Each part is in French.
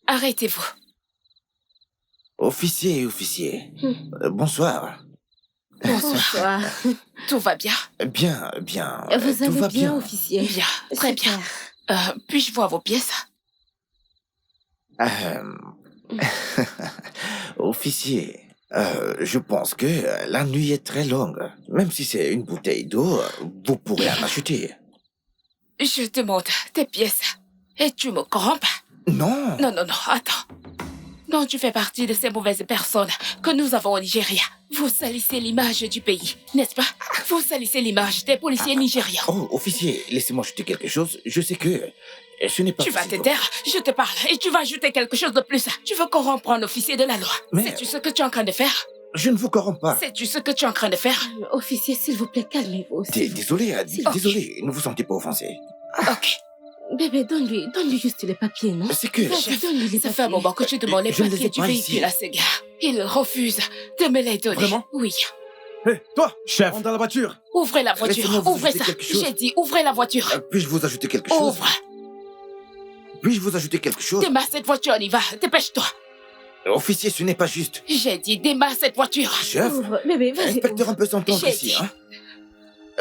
Arrêtez-vous. Officier. Bonsoir. Bonsoir. Tout va bien? Bien. Vous Tout allez va bien, bien. officier? Bien, très bien. Puis-je voir vos pièces? Officier, je pense que la nuit est très longue. Même si c'est une bouteille d'eau, vous pourrez en acheter. Je demande tes pièces. Et tu me corrompes? Non. Non, attends. Non, tu fais partie de ces mauvaises personnes que nous avons au Nigeria. Vous salissez l'image du pays, n'est-ce pas? Vous salissez l'image des policiers nigérians. Oh, officier, laissez-moi ajouter quelque chose. Je sais que ce n'est pas Tu vas te possible. taire, je te parle, et tu vas ajouter quelque chose de plus. Tu veux corrompre un officier de la loi. Mais- Sais-tu ce que tu es en train de faire? Je ne vous corromps pas. Sais-tu ce que tu es en train de faire? Officier, s'il vous plaît, calmez-vous. Désolé, Ok. désolé, ne vous sentez pas offensé. Ok. Bébé, donne-lui juste les papiers, non? C'est que... Vas-y, donne-lui les Ça fait un papiers. moment que tu demandes les Je ne les ai papiers du pas véhicule ici. à ce gars. Il refuse de me les donner. Vraiment? Oui. Hé, toi, Chef. rentre dans la voiture. Ouvrez la Laissez-moi voiture. vous Ouvrez ajouter ça. quelque chose. J'ai dit, ouvrez la voiture. Puis-je vous ajouter quelque chose? Ouvre. Puis-je vous ajouter quelque chose? Démarre cette voiture, on y va. Dépêche-toi. Officier, ce n'est pas juste. J'ai dit, démarre cette voiture. Chef, Ouvre, bébé, vas-y. inspecteur un peu s'entendre J'ai ici, dit. hein?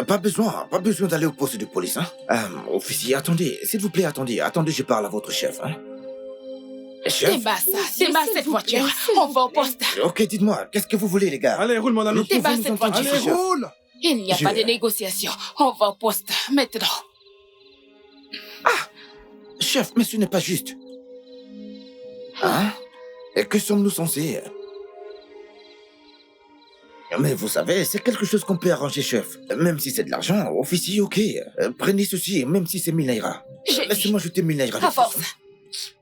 Pas besoin d'aller au poste de police, hein? Officier, attendez, s'il vous plaît, attendez, je parle à votre chef, hein? Chef? Démarre ça. Monsieur, Démarre s'il cette vous plaît, voiture. s'il On vous va au plaît. poste. Ok, dites-moi, qu'est-ce que vous voulez, les gars? Allez, roule, mon ami. Nous pouvons Démarre nous cette entendre voiture. ici, Allez, chef. roule. Il n'y a Je- pas de négociation. On va au poste. Maintenant. Chef, mais ce n'est pas juste. Hein? Et que sommes-nous censés? Mais vous savez, c'est quelque chose qu'on peut arranger, chef. Même si c'est de l'argent, officier, ok. Prenez ceci, même si c'est 1000 naira. J'ai dit. Laissez-moi jeter 1000 naira. de À force. plus.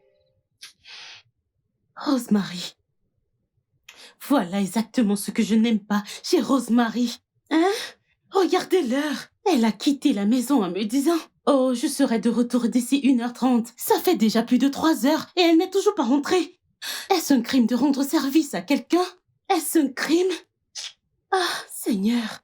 Rosemary. Voilà exactement ce que je n'aime pas chez Rosemary. Hein? Regardez l'heure. Elle a quitté la maison en me disant « Oh, je serai de retour d'ici 1h30. » Ça fait déjà plus de 3 heures et elle n'est toujours pas rentrée. Est-ce un crime de rendre service à quelqu'un? Est-ce un crime? Ah, Seigneur.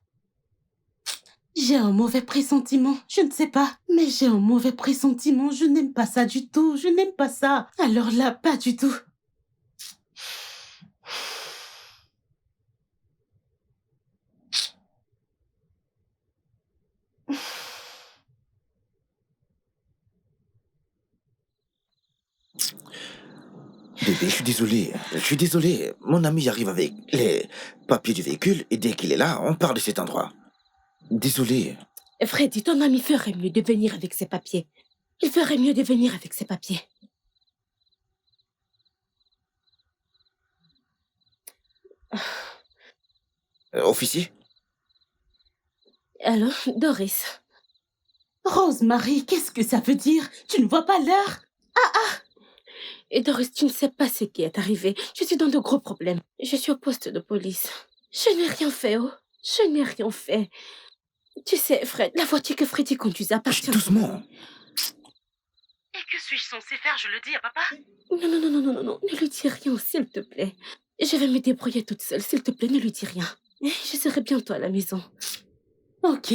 J'ai un mauvais pressentiment. Je ne sais pas, mais j'ai un mauvais pressentiment. Je n'aime pas ça du tout. Je n'aime pas ça. Alors là, pas du tout. Bébé, je suis désolé. Mon ami arrive avec les papiers du véhicule et dès qu'il est là, on part de cet endroit. Désolé. Freddy, ton ami ferait mieux de venir avec ses papiers. Il ferait mieux de venir avec ses papiers. Officier? Alors, Doris, Rosemary, qu'est-ce que ça veut dire? Tu ne vois pas l'heure? et Doris, tu ne sais pas ce qui est arrivé. Je suis dans de gros problèmes. Je suis au poste de police. Je n'ai rien fait, oh. Je n'ai rien fait. Tu sais, Fred, la voiture que Freddy conduisait appartient... Doucement. Et que suis-je censée faire? Je le dis à papa? Non. Ne lui dis rien, s'il te plaît. Je vais me débrouiller toute seule. S'il te plaît, ne lui dis rien. Je serai bientôt à la maison. Ok.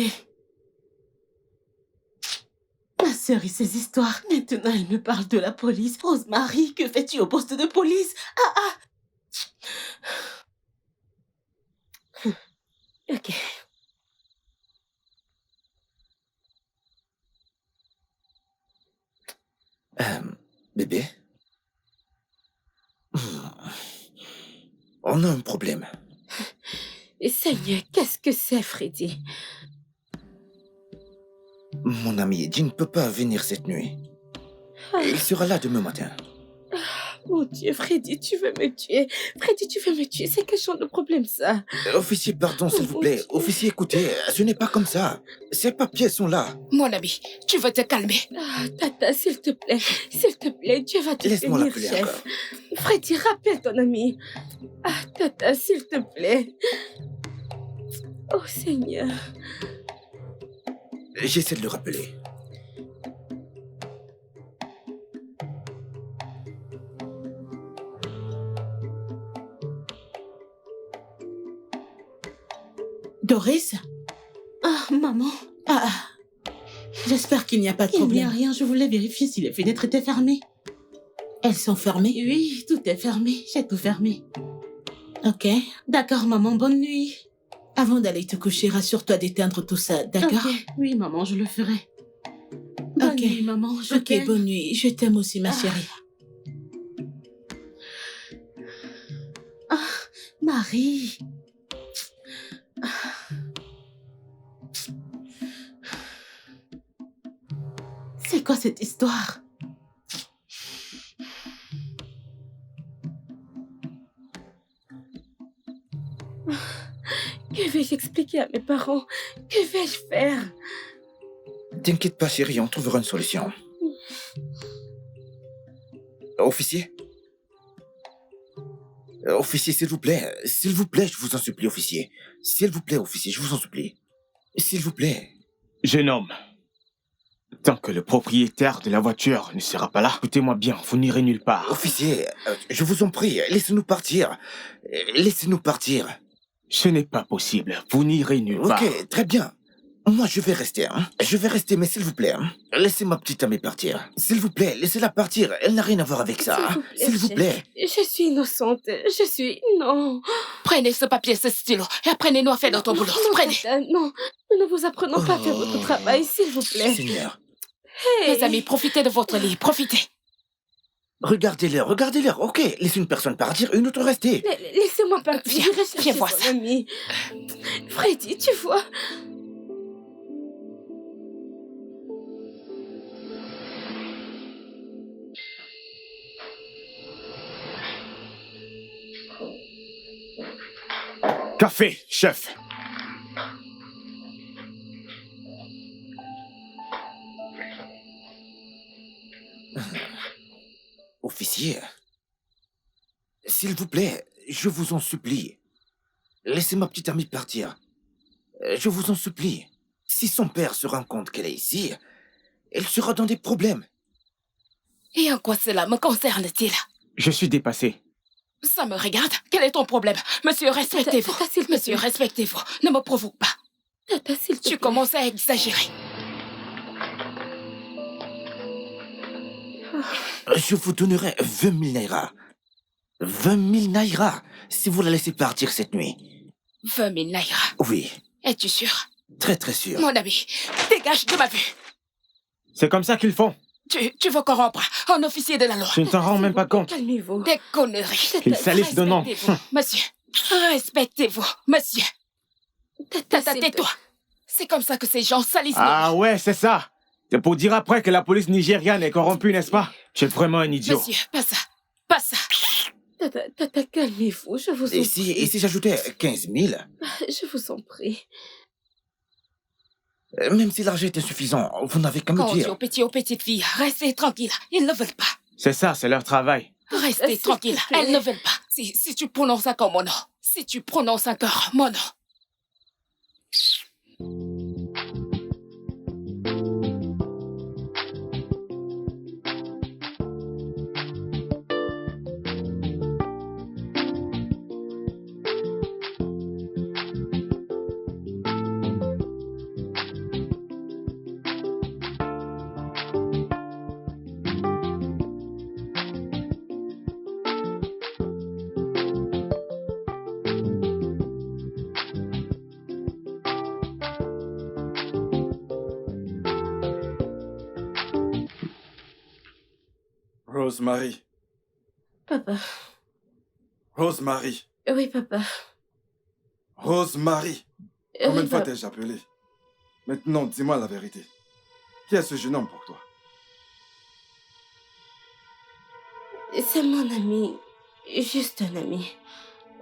Ma sœur et ses histoires. Maintenant, elle me parle de la police. Rosemary, que fais-tu au poste de police? Ok. Bébé? On a un problème. Seigneur, qu'est-ce que c'est, Freddy? Mon ami Eddie ne peut pas venir cette nuit. Il sera là demain matin. Mon Dieu, Freddy, tu veux me tuer. Freddy, tu veux me tuer. C'est quel genre de problème, ça? Officier, pardon, s'il vous plaît. Officier, écoutez, ce n'est pas comme ça. Ces papiers sont là. Mon ami, tu veux te calmer. Ah, Tata, s'il te plaît. S'il te plaît, Dieu va te Laisse-moi bénir, l'appeler chef. encore. Freddy, rappelle ton ami. Ah, Tata, s'il te plaît. Oh, Seigneur. J'essaie de le rappeler. Doris? Ah, maman. J'espère qu'il n'y a pas de Il n'y a problème. rien, je voulais vérifier si les fenêtres étaient fermées. Elles sont fermées? Oui, tout est fermé. J'ai tout fermé. Ok. D'accord, maman, bonne nuit. Avant d'aller te coucher, rassure-toi d'éteindre tout ça, d'accord? Ok. Oui, maman, je le ferai. Bonne nuit, maman, je t'aime. Ok, bonne nuit. Je t'aime aussi, ma chérie. Ah, Marie. C'est quoi cette histoire? Que vais-je expliquer à mes parents? Que vais-je faire? T'inquiète pas, chérie, on trouvera une solution. Officier? Officier, s'il vous plaît. S'il vous plaît, je vous en supplie, officier. S'il vous plaît, officier, je vous en supplie. S'il vous plaît. Jeune homme, tant que le propriétaire de la voiture ne sera pas là, écoutez-moi bien, vous n'irez nulle part. Officier, je vous en prie, laissez-nous partir. Laissez-nous partir. Ce n'est pas possible, vous n'irez nulle part. Ok, très bien. Moi, je vais rester, hein. Je vais rester, mais s'il vous plaît, hein, laissez ma petite amie partir. S'il vous plaît, laissez-la partir. Elle n'a rien à voir avec ça. Hein. S'il vous plaît. Je suis innocente. Je suis... Non. Prenez ce papier, ce stylo, et apprenez-nous à faire notre boulot. Non, Prenez. tata, non, nous ne vous apprenons pas à faire votre travail, s'il vous plaît. Seigneur. Hey. Mes amis, profitez de votre lit, profitez. Regardez-leur, regardez-leur. Ok, laissez une personne partir, une autre rester. Laissez-moi partir. Viens, J'irai chercher viens voir ton ça. ami. Freddy, tu vois... Café, chef. Officier, s'il vous plaît, je vous en supplie. Laissez ma petite amie partir. Je vous en supplie. Si son père se rend compte qu'elle est ici, elle sera dans des problèmes. Et en quoi cela me concerne-t-il? Je suis dépassé. Ça me regarde. Quel est ton problème? Monsieur, respectez-vous. Tata, s'il te Monsieur, plaît. respectez-vous. Ne me provoque pas. Tata, s'il te Tu plaît. commences à exagérer. Je vous donnerai 20 000 naira. 20 000 naira, si vous la laissez partir cette nuit. 20 000 naira. Oui, Es-tu sûr? très très sûr. Mon ami, dégage de ma vue. C'est comme ça qu'ils font. Tu veux corrompre un officier de la loi. Je ne t'en rends même pas compte. Calmez-vous. Des conneries. Qu'ils salissent de nom. Respectez-vous, monsieur. Respectez-vous, monsieur. Tata, s'il te- tais-toi. C'est comme ça que ces gens salissent nos Ah vies. ouais, c'est ça. C'est pour dire après que la police nigériane est corrompue, n'est-ce pas? Tu es vraiment un idiot. Monsieur, pas ça. Pas ça. Tata, calmez-vous, je vous en Et si j'ajoutais 15 000, Je vous en prie. même si l'argent est insuffisant, vous n'avez qu'à me Quand on dit dire. aux petites filles, restez tranquilles. Ils ne veulent pas. C'est ça, c'est leur travail. Restez S'il te tranquille. plaît. Elles ne veulent pas. Si tu prononces encore mon nom. Si tu prononces encore mon nom. Rosemary. Papa. Rosemary. Oui, papa. Rosemary. Combien Oui, de fois papa. t'ai-je appelé? Maintenant, dis-moi la vérité. Qui est ce jeune homme pour toi? C'est mon ami. Juste un ami.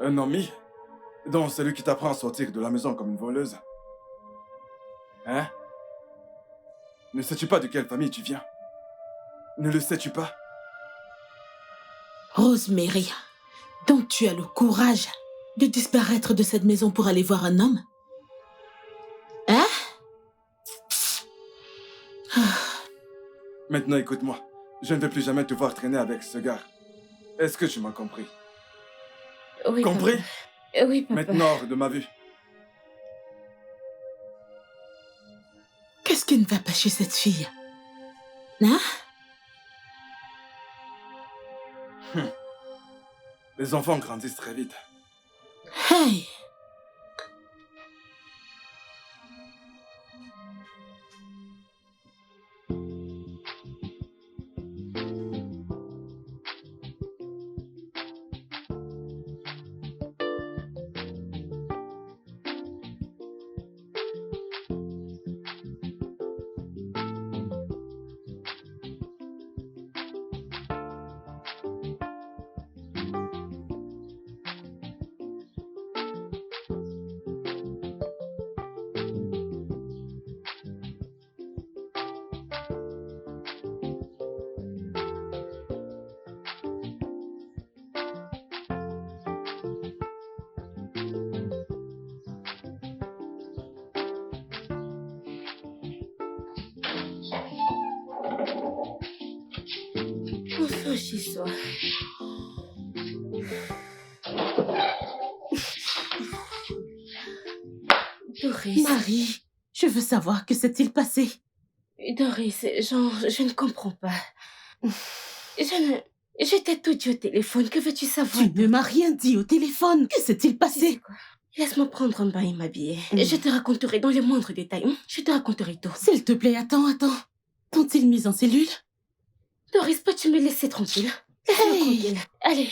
Un ami? Donc, celui qui t'apprend à sortir de la maison comme une voleuse? Hein? Ne sais-tu pas de quelle famille tu viens? Ne le sais-tu pas? Rosemary, donc tu as le courage de disparaître de cette maison pour aller voir un homme? Hein? Maintenant, écoute-moi. Je ne veux plus jamais te voir traîner avec ce gars. Est-ce que tu m'as compris? Oui, Compris? papa. Oui, papa. Maintenant, hors de ma vue. Qu'est-ce qui ne va pas chez cette fille? Hein? Les enfants grandissent très vite. Hey! Enfin chez soi. Doris. Marie, je veux savoir que s'est-il passé. Doris, genre, je ne comprends pas. Je t'ai tout dit au téléphone. Que veux-tu savoir? Tu ne m'as rien dit au téléphone. Que s'est-il Tu sais passé? quoi? Laisse-moi prendre un bain et m'habiller. Je te raconterai dans les moindres détails. Je te raconterai tout. S'il te plaît, attends. T'ont-ils mis en cellule? Doris, peux-tu me laisser tranquille? Laisse-moi tranquille.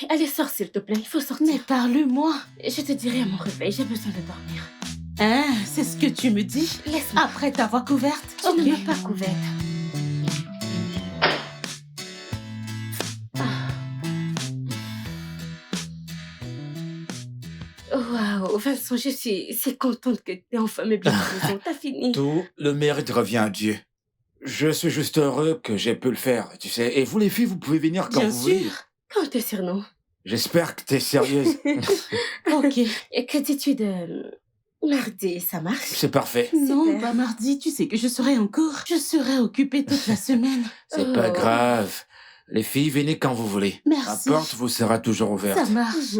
Allez, sors s'il te plaît. Il faut sortir. Mais parle-moi. Je te dirai à mon réveil. J'ai besoin de dormir. Hein, c'est ce que tu me dis? Laisse-moi. Après t'avoir couverte? Tu ne m'as pas couverte. Waouh, Vincent, je suis si contente que t'aies enfin meublé la maison. T'as fini. Tout le mérite revient à Dieu. Je suis juste heureux que j'ai pu le faire, tu sais. Et vous les filles, vous pouvez venir quand Bien vous voulez. sûr. Quand t'es surnom? J'espère que t'es sérieuse. Ok. Et que dis-tu de mardi, ça marche? C'est parfait. Non, Super. bah mardi, tu sais que je serai en cours. Je serai occupée toute la semaine. C'est pas Oh. grave. Les filles, venez quand vous voulez. Merci. La porte vous sera toujours ouverte. Ça marche.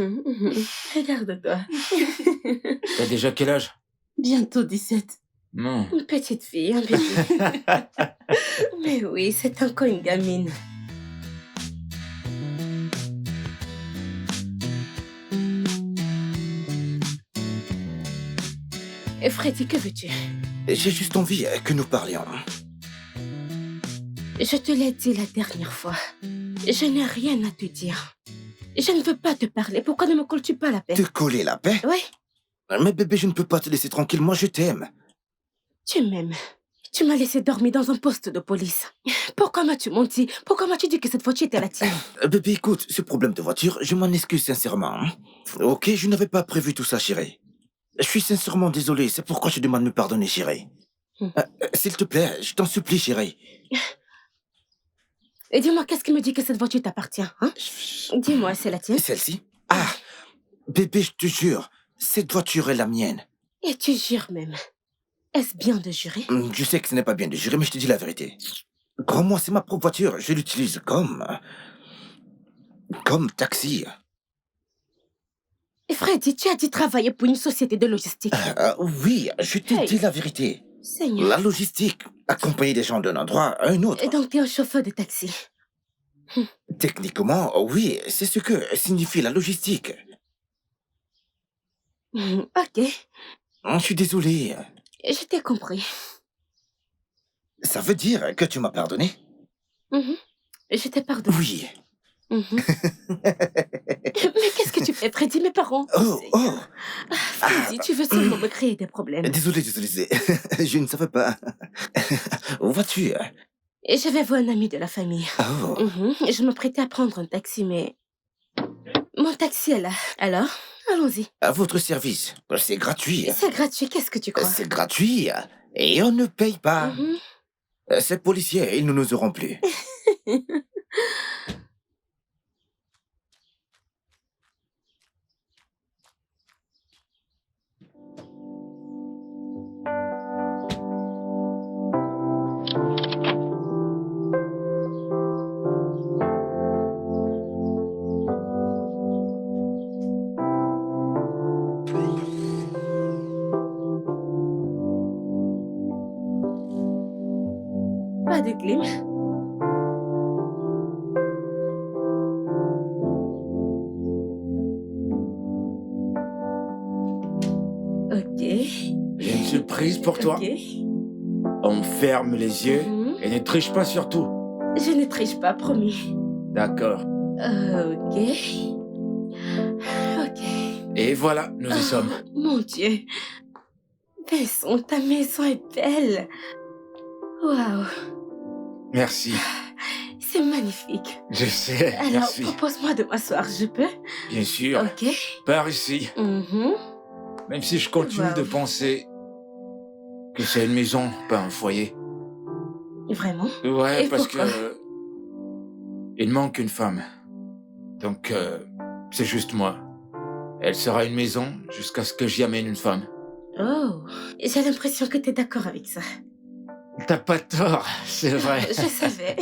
Regarde-toi. T'as déjà quel âge? Bientôt 17. Non. Une petite fille, un bébé. Mais oui, c'est encore une gamine. Et Freddy, que veux-tu? J'ai juste envie que nous parlions. Je te l'ai dit la dernière fois. Je n'ai rien à te dire. Je ne veux pas te parler. Pourquoi ne me colles-tu pas la paix? Te coller la paix? Oui, Mais bébé, je ne peux pas te laisser tranquille. Moi, je t'aime. tu m'aimes. Tu m'as laissé dormir dans un poste de police. Pourquoi m'as-tu menti? Pourquoi m'as-tu dit que cette voiture était la tienne? Bébé, écoute, ce problème de voiture, je m'en excuse sincèrement. Hein. Ok, je n'avais pas prévu tout ça, chérie. Je suis sincèrement désolé. C'est pourquoi je demande de me pardonner, chérie. S'il te plaît, je t'en supplie, chérie. Et dis-moi, qu'est-ce qui me dit que cette voiture t'appartient, hein? Dis-moi, c'est la tienne? Celle-ci? Ah, bébé, je te jure, cette voiture est la mienne. Et tu jures même. Est-ce bien de jurer? Je sais que ce n'est pas bien de jurer, mais je te dis la vérité. Crois-moi, c'est ma propre voiture. Je l'utilise comme taxi. Et Freddy, tu as dit travailler pour une société de logistique. Oui, je te Hey. dis la vérité. Seigneur. La logistique, accompagner des gens d'un endroit à un autre. Et donc, t'es un chauffeur de taxi. Techniquement, oui, c'est ce que signifie la logistique. Ok, Je suis désolé. je t'ai compris. Ça veut dire que tu m'as pardonné? Je t'ai pardonné. Oui. Mais qu'est-ce que tu fais, Freddy? Mes parents. Oh. Freddy, tu veux seulement me créer des problèmes. Désolé. Je ne savais pas. Où vas-tu? Et j'avais vu un ami de la famille. Oh. Je m'apprêtais à prendre un taxi, mais... Mon taxi est là. Alors, allons-y. À votre service. C'est gratuit. C'est gratuit, qu'est-ce que tu crois? C'est gratuit. Et on ne paye pas. Ces policiers, ils ne nous auront plus. Pas de clim. J'ai une surprise pour toi. Ok. On ferme les yeux et ne triche pas surtout. Je ne triche pas, promis. D'accord. Ok. Ok. Et voilà, nous y sommes. Mon Dieu. Vincent, ta maison est belle. Waouh. Merci. C'est magnifique. Je sais, Alors, merci. propose-moi de m'asseoir, je peux? Bien sûr. Ok. Par ici. Mhm. Même si je continue Wow. de penser que c'est une maison, pas un foyer. Vraiment? Ouais, Et parce pourquoi? que... il manque une femme. Donc, c'est juste moi. Elle sera une maison jusqu'à ce que j'y amène une femme. Oh, j'ai l'impression que t'es d'accord avec ça. T'as pas tort, c'est vrai. Je savais.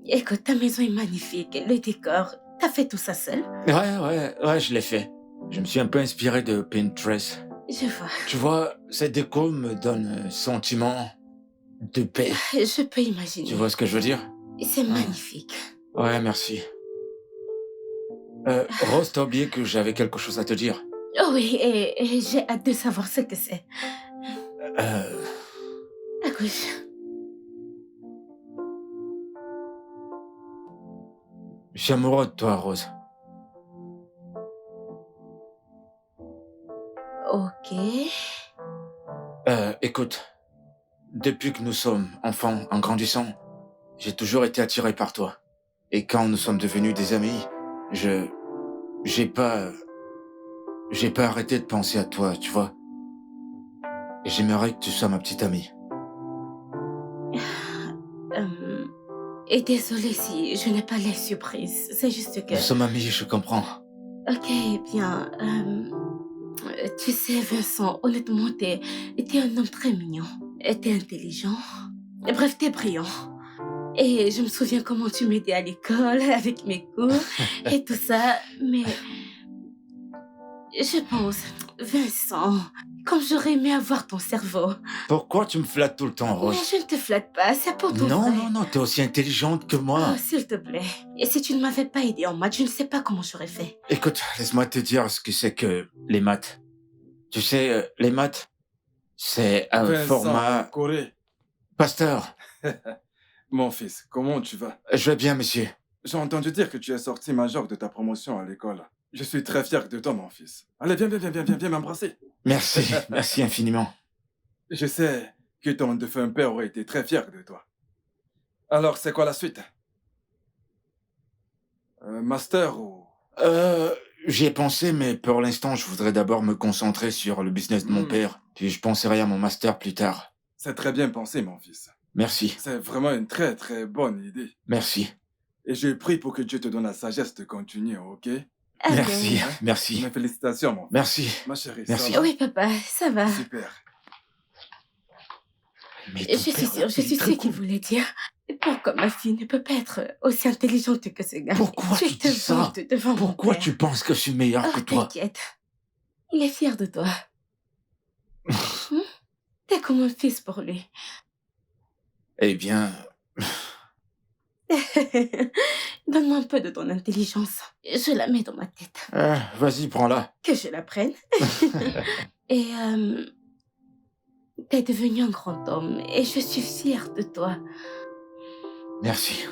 Écoute, ta maison est magnifique. Le décor, t'as fait tout ça seul? Ouais, je l'ai fait. Je me suis un peu inspiré de Pinterest. Je vois. Tu vois, cette déco me donne un sentiment de paix. Je peux imaginer. Tu vois ce que je veux dire? C'est magnifique. Ouais, merci. Rose, t'as oublié que j'avais quelque chose à te dire. Oh oui, et j'ai hâte de savoir ce que c'est. À gauche. Je suis amoureux de toi, Rose. Ok. Écoute, depuis que nous sommes enfants, en grandissant, j'ai toujours été attiré par toi. Et quand nous sommes devenus des amis, j'ai pas arrêté de penser à toi, tu vois. Et j'aimerais que tu sois ma petite amie. Et désolée si je n'ai pas l'air surprise. C'est juste que... Nous sommes amis, je comprends. Ok, bien. Tu sais, Vincent, honnêtement, t'es un homme très mignon. T'es intelligent. Bref, t'es brillant. Et je me souviens comment tu m'aidais à l'école avec mes cours et tout ça. Mais je pense, Vincent, comme j'aurais aimé avoir ton cerveau. Pourquoi tu me flattes tout le temps, Mais Rose? je ne te flatte pas, c'est pour ton Non, vrai. non, t'es aussi intelligente que moi. Oh, s'il te plaît. Et si tu ne m'avais pas aidé en maths, je ne sais pas comment j'aurais fait. Écoute, laisse-moi te dire ce que c'est que les maths. Tu sais, les maths, c'est un Vincent, format... Corée. Pasteur, Mon fils, comment tu vas? je vais bien, monsieur. J'ai entendu dire que tu es sorti major de ta promotion à l'école. Je suis très fier de toi, mon fils. Allez, viens m'embrasser. Merci, merci infiniment. Je sais que ton défunt père aurait été très fier de toi. Alors, c'est quoi la suite? Master ou... J'y ai pensé, mais pour l'instant, je voudrais d'abord me concentrer sur le business de mon père. Puis je penserai à mon master plus tard. C'est très bien pensé, mon fils. Merci, C'est vraiment une très très bonne idée. merci, Et je prie pour que Dieu te donne la sagesse de continuer, ok? Amen. merci, merci, Mes félicitations, mon fils. merci. Ma chérie, Merci. ça va? Oui, papa, ça va. Super. Mais Je suis sûre, je suis sûre qu'il voulait dire pourquoi ma fille ne peut pas être aussi intelligente que ce gars. Pourquoi Je tu te dis ça? vante devant mon Pourquoi père. tu penses que je suis meilleur que Oh, toi? t'inquiète. Il est fier de toi. T'es comme un fils pour lui. Eh bien, Donne-moi un peu de ton intelligence. Je la mets dans ma tête. vas-y, prends-la. Que je la prenne. Et t'es devenu un grand homme et je suis fière de toi. Merci.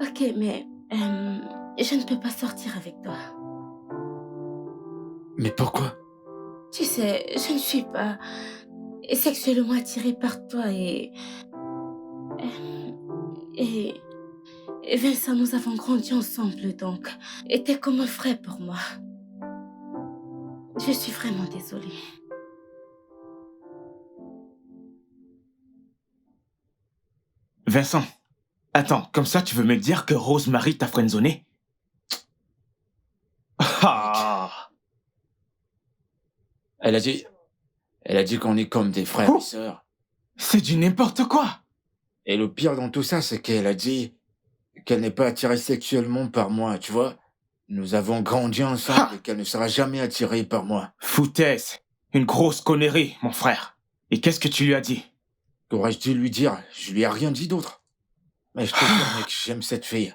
Ok, mais je ne peux pas sortir avec toi. Mais pourquoi? Tu sais, je ne suis pas sexuellement attirée par toi et Vincent, nous avons grandi ensemble, donc t'es comme un frère pour moi. Je suis vraiment désolée. Vincent, attends, comme ça tu veux me dire que Rosemary t'a friendzoné? Ah! Elle a dit qu'on est comme des frères Oh. et sœurs. C'est du n'importe quoi! Et le pire dans tout ça, c'est qu'elle a dit qu'elle n'est pas attirée sexuellement par moi, tu vois. Nous avons grandi ensemble Ah. et qu'elle ne sera jamais attirée par moi. Foutaise! Une grosse connerie, mon frère. Et qu'est-ce que tu lui as dit? Qu'aurais-je dû lui dire? Je lui ai rien dit d'autre. Mais je te jure, mec, j'aime cette fille.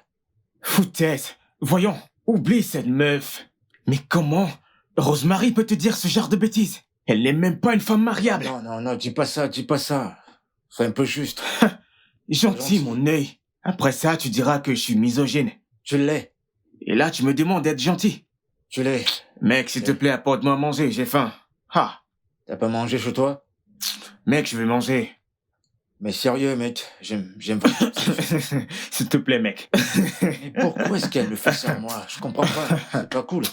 Foutaise! Voyons, oublie cette meuf. Mais comment Rosemary peut te dire ce genre de bêtises. Elle n'est même pas une femme mariable. Non, dis pas ça. Sois un peu juste. Gentil, mon œil. Après ça, tu diras que je suis misogyne. Tu l'es. Et là, tu me demandes d'être gentil. Tu l'es. Mec, s'il te plaît, apporte-moi à manger, j'ai faim. Ah, T'as pas mangé chez toi? mec, je vais manger. Mais sérieux, mec, j'aime pas. S'il te plaît, mec. Mais pourquoi est-ce qu'elle me fait ça à moi? Je comprends pas. C'est pas cool.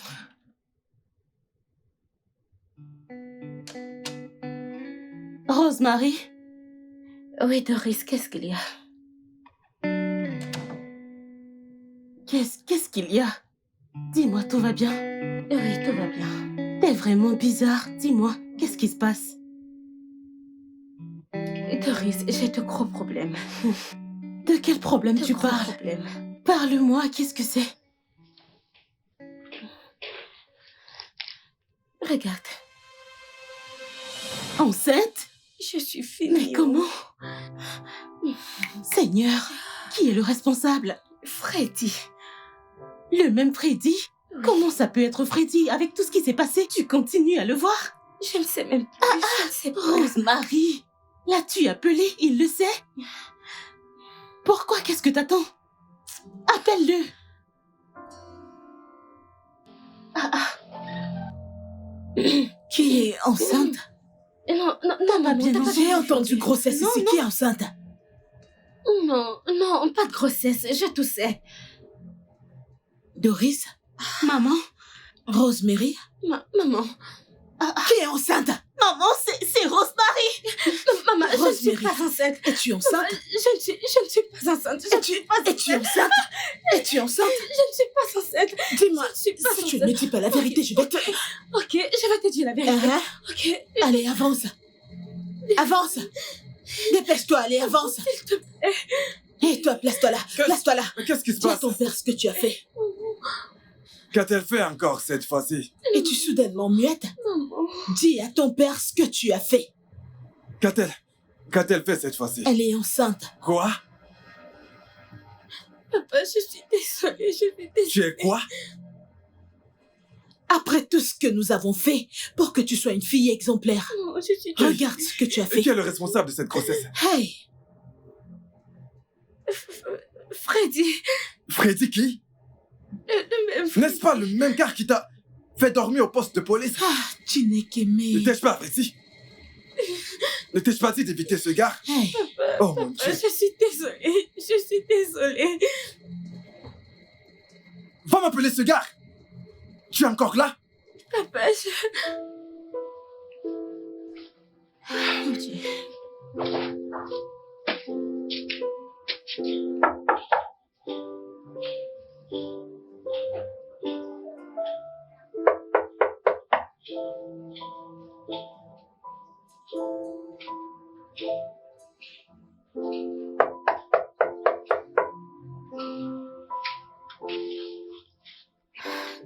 Rosemary, Oui, Doris, qu'est-ce qu'il y a? qu'est-ce qu'il y a? Dis-moi, tout va bien? Oui, tout va bien. T'es vraiment bizarre. Dis-moi, qu'est-ce qui se passe? Doris, j'ai de gros problèmes. De quel problème De tu gros parles? problèmes. Parle-moi, qu'est-ce que c'est? Regarde, Enceinte? je suis finie. Mais comment? Seigneur, qui est le responsable? Freddy. Le même Freddy? Oui. Comment ça peut être Freddy avec tout ce qui s'est passé? Tu continues à le voir? Je ne sais même plus, je ne sais pas. Rosemary, l'as-tu appelé? Il le sait? Pourquoi? Qu'est-ce que t'attends? Appelle-le. Qui est enceinte? Non, Maman, bien t'as pas entendu. J'ai entendu grossesse Non, ici. Qui est enceinte? Non, pas de grossesse, je toussais. Doris? Maman? Rosemary? Maman, Qui est enceinte? Maman, c'est Rosemary. maman, je ne suis Rosemary. pas enceinte. Es-tu Maman, enceinte? je ne suis pas enceinte. Je ne suis pas enceinte. Es-tu enceinte? Es-tu enceinte? Je ne suis pas enceinte. Dis-moi, Je ne suis pas si tu enceinte. ne me dis pas la vérité, je vais te... Ok, je vais te dire la vérité. Ok, Allez, avance. Avance. Dépêche-toi, allez, avance. s'il te plaît. Et toi, place-toi là. Place-toi là. Mais qu'est-ce qui se Dis à passe? ton père ce que tu as fait. Qu'a-t-elle fait encore cette fois-ci? Es-tu soudainement muette? Maman, Dis à ton père ce que tu as fait. Qu'a-t-elle fait cette fois-ci? Elle est enceinte. Quoi? papa, je suis désolée, je suis désolée. Tu es quoi? Après tout ce que nous avons fait pour que tu sois une fille exemplaire. Non, je suis désolée. Regarde ce que tu as Et fait. qui est le responsable de cette grossesse? Hey! Freddy, Freddy qui? le même N'est-ce pas le même gars qui t'a fait dormir au poste de police? Ah, tu n'es qu'aimé. Ne t'ai-je pas averti? Ne t'ai-je pas dit d'éviter ce gars? Hey! Oh mon Dieu! Je suis désolée, je suis désolée. Va m'appeler ce gars! Tu es encore là? Papa, Mon Dieu.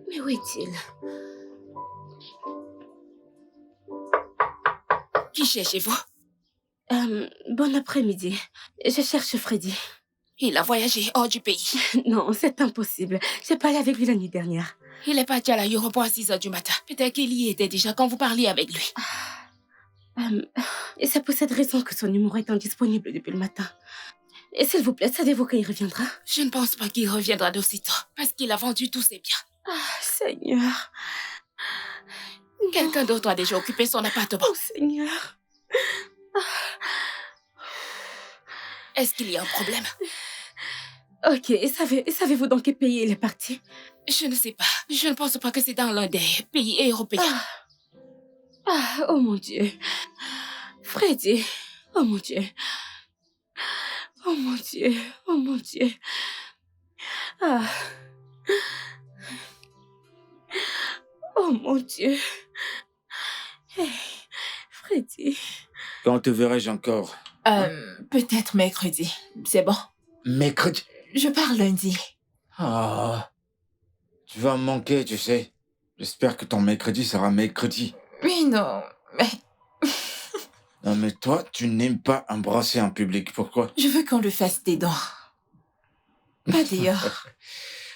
Mais où est-il? Qui cherchez-vous? Bon après-midi. Je cherche Freddy. Il a voyagé hors du pays. Non, c'est impossible. J'ai parlé avec lui la nuit dernière. Il est parti à l'aéroport à 6 heures du matin. Peut-être qu'il y était déjà quand vous parliez avec lui. Et c'est pour cette raison que son numéro est indisponible depuis le matin. Et s'il vous plaît, savez-vous quand il reviendra? Je ne pense pas qu'il reviendra d'aussitôt, parce qu'il a vendu tous ses biens. Ah, Seigneur. Quelqu'un d'autre a déjà occupé son appartement. Oh, Seigneur. Est-ce qu'il y a un problème? Ok, et savez-vous dans quel pays il est parti? Je ne sais pas. Je ne pense pas que c'est dans l'un des pays européens. Oh mon Dieu. Freddy. Oh mon Dieu. Oh mon Dieu. Oh mon Dieu. Ah. Oh mon Dieu. Hey, Freddy. Quand te verrai-je encore? Peut-être mercredi. C'est bon. Mercredi. Je pars lundi. Ah. Tu vas me manquer, tu sais. J'espère que ton mercredi sera mercredi. Oui, non. Mais Non, mais toi, tu n'aimes pas embrasser en public. Pourquoi? je veux qu'on le fasse des dents. Pas dehors.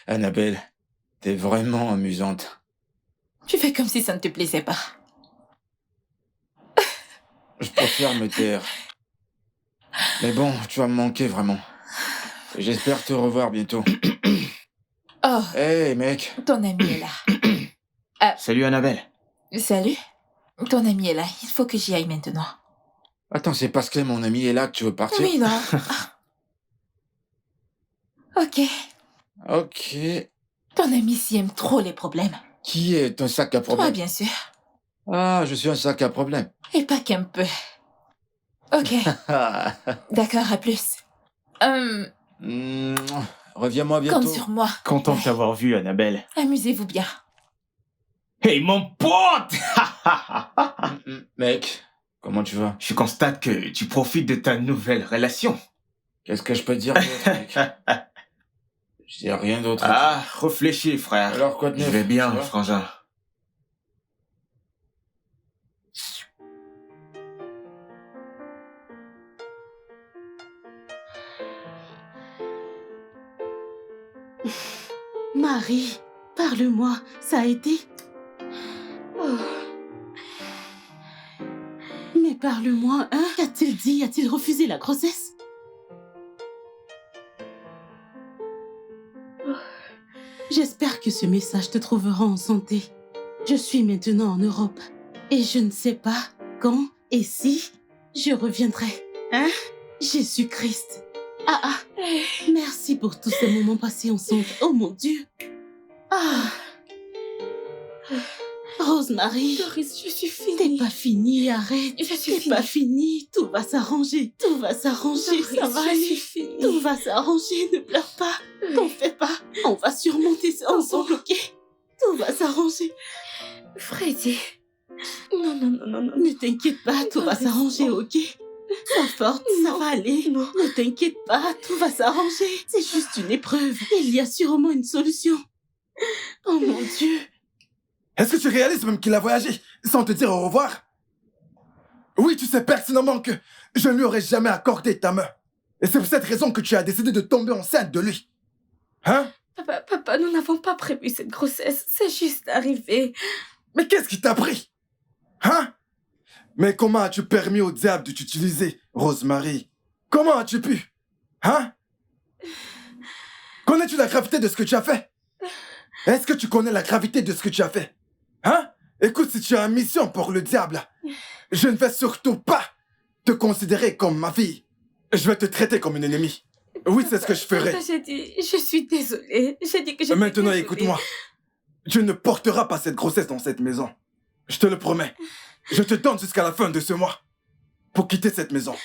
Annabelle, t'es vraiment amusante. Tu fais comme si ça ne te plaisait pas. Je préfère me taire. Mais bon, tu vas me manquer vraiment. J'espère te revoir bientôt. Oh, Hey, mec. ton ami est là. Salut Annabelle. Salut. Ton ami est là. Il faut que j'y aille maintenant. Attends, c'est parce que mon ami est là que tu veux partir? Oui, non. Ok. Ok. Ton ami s'y aime trop les problèmes. Qui est un sac à Toi, problème? bien sûr. Ah, je suis un sac à problème. Et pas qu'un peu. Ok. D'accord, à plus. Reviens-moi bientôt. Compte sur moi. Content de Ouais. t'avoir vu, Annabelle. Amusez-vous bien. Hey, mon pote! Mec, comment tu vas? Je constate que tu profites de ta nouvelle relation. Qu'est-ce que je peux te dire d'autre, mec? Je dis rien d'autre. Ah, réfléchis, frère. Alors, quoi de neuf? Je vais bien, Ça va? frangin. Marie, parle-moi, ça a été? Oh. Mais parle-moi, hein? Qu'a-t-il dit? A-t-il refusé la grossesse? Oh. J'espère que ce message te trouvera en santé. Je suis maintenant en Europe et je ne sais pas quand et si je reviendrai. Hein? Jésus-Christ. Ah, merci pour tous ces moments passés ensemble. Oh mon Dieu. Ah. Rosemary. Doris, je suis T'es finie. pas fini, arrête. Je suis T'es finie. pas fini. Tout va s'arranger. Tout va s'arranger. Doris, Ça va je aller. suis finie. Tout va s'arranger. Ne pleure pas. T'en fais pas. On va surmonter ça ensemble, ok? Tout va s'arranger. Freddy. Non, non, non, non, non. Ne t'inquiète pas. Tout va Doris, s'arranger, non. ok? Sois forte. Ça Non. va aller. Non. Ne t'inquiète pas. Tout va s'arranger. C'est juste une épreuve. Il y a sûrement une solution. Oh mon Dieu. Est-ce que tu réalises même qu'il a voyagé sans te dire au revoir? Oui, tu sais pertinemment que je ne lui aurais jamais accordé ta main. Et c'est pour cette raison que tu as décidé de tomber enceinte de lui. Hein? Papa, nous n'avons pas prévu cette grossesse. C'est juste arrivé. Mais qu'est-ce qui t'a pris? Hein? Mais comment as-tu permis au diable de t'utiliser, Rosemary? Comment as-tu pu? Hein? Connais-tu la gravité de ce que tu as fait? Est-ce que tu connais la gravité de ce que tu as fait? Hein? Écoute, si tu as une mission pour le diable, je ne vais surtout pas te considérer comme ma fille. Je vais te traiter comme une ennemie. Oui, c'est ce que je ferai. Papa, j'ai dit, je suis désolée. J'ai dit que j'étais Maintenant, désolée. écoute-moi. Tu ne porteras pas cette grossesse dans cette maison. Je te le promets. Je te donne jusqu'à la fin de ce mois pour quitter cette maison.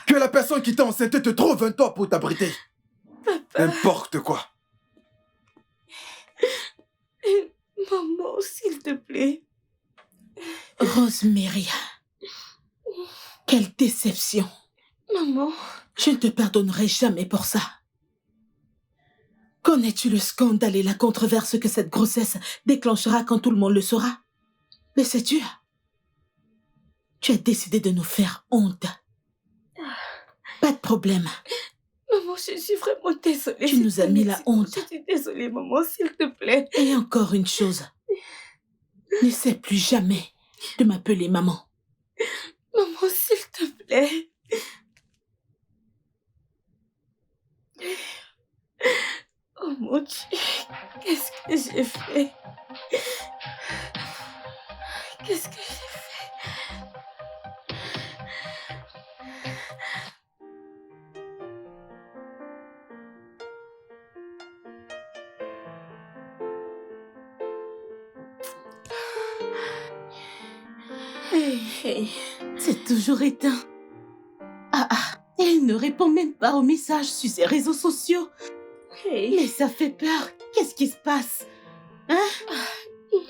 Que la personne qui t'a enceinte te trouve un toit pour t'abriter. N'importe quoi. Maman, s'il te plaît. Rosemary, quelle déception. Maman. Je ne te pardonnerai jamais pour ça. Connais-tu le scandale et la controverse que cette grossesse déclenchera quand tout le monde le saura? Mais sais-tu? Tu as décidé de nous faire honte. Pas de problème. Maman, je suis vraiment désolée. Tu nous as mis la honte. Je suis désolée, maman, s'il te plaît. Et encore une chose. N'essaie plus jamais de m'appeler maman. Maman, s'il te plaît. Oh mon Dieu, qu'est-ce que j'ai fait? Qu'est-ce que j'ai fait? Hey, c'est toujours éteint. Ah, elle ne répond même pas aux messages sur ses réseaux sociaux. Hey. Mais ça fait peur. Qu'est-ce qui se passe? Hein?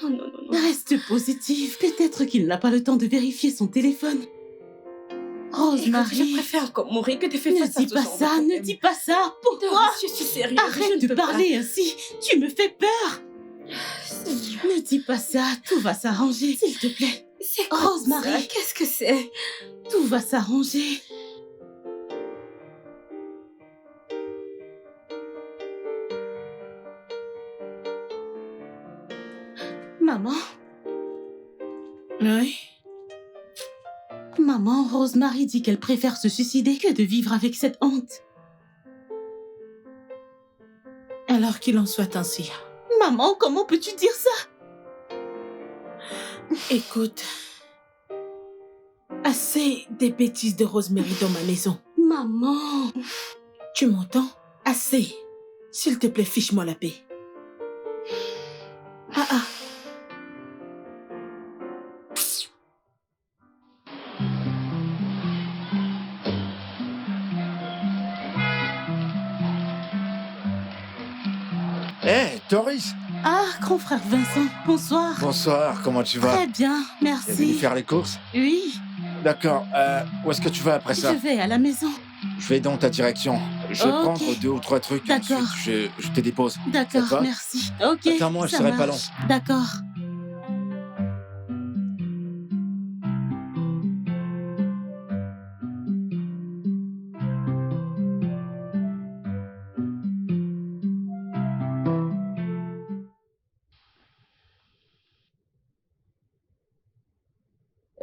Non, non, non, non. Reste positive. Peut-être qu'il n'a pas le temps de vérifier son téléphone. Écoute, Rosemary, je préfère encore mourir que de faire ne face à dis ce pas genre de ça, ne problème. dis pas ça. Pourquoi? Doris, je suis sérieuse. Arrête je ne de peux pas. parler ainsi. Tu me fais peur. Seigneur, Ne dis pas ça. Tout va s'arranger. S'il te plaît. c'est quoi Rosemary. ça? Qu'est-ce que c'est? Tout va s'arranger. Maman, Oui. maman, Rosemary dit qu'elle préfère se suicider que de vivre avec cette honte. Alors qu'il en soit ainsi. Maman, comment peux-tu dire ça? Écoute, assez des bêtises de Rosemary dans ma maison. Maman, Tu m'entends? Assez. S'il te plaît, fiche-moi la paix. Ah ah. Hé, Doris! ah, grand frère Vincent, bonsoir. Bonsoir, comment tu vas? Très bien, T'es venu merci. faire les courses? Oui, D'accord, où est-ce que tu vas après ça? je vais à la maison. Je vais dans ta direction. Je vais Ok. prendre 2 ou 3 trucs, D'accord. ensuite je te dépose. Ça te D'accord, va? merci. Ok, Attends-moi, je ça serai pas marche. D'accord.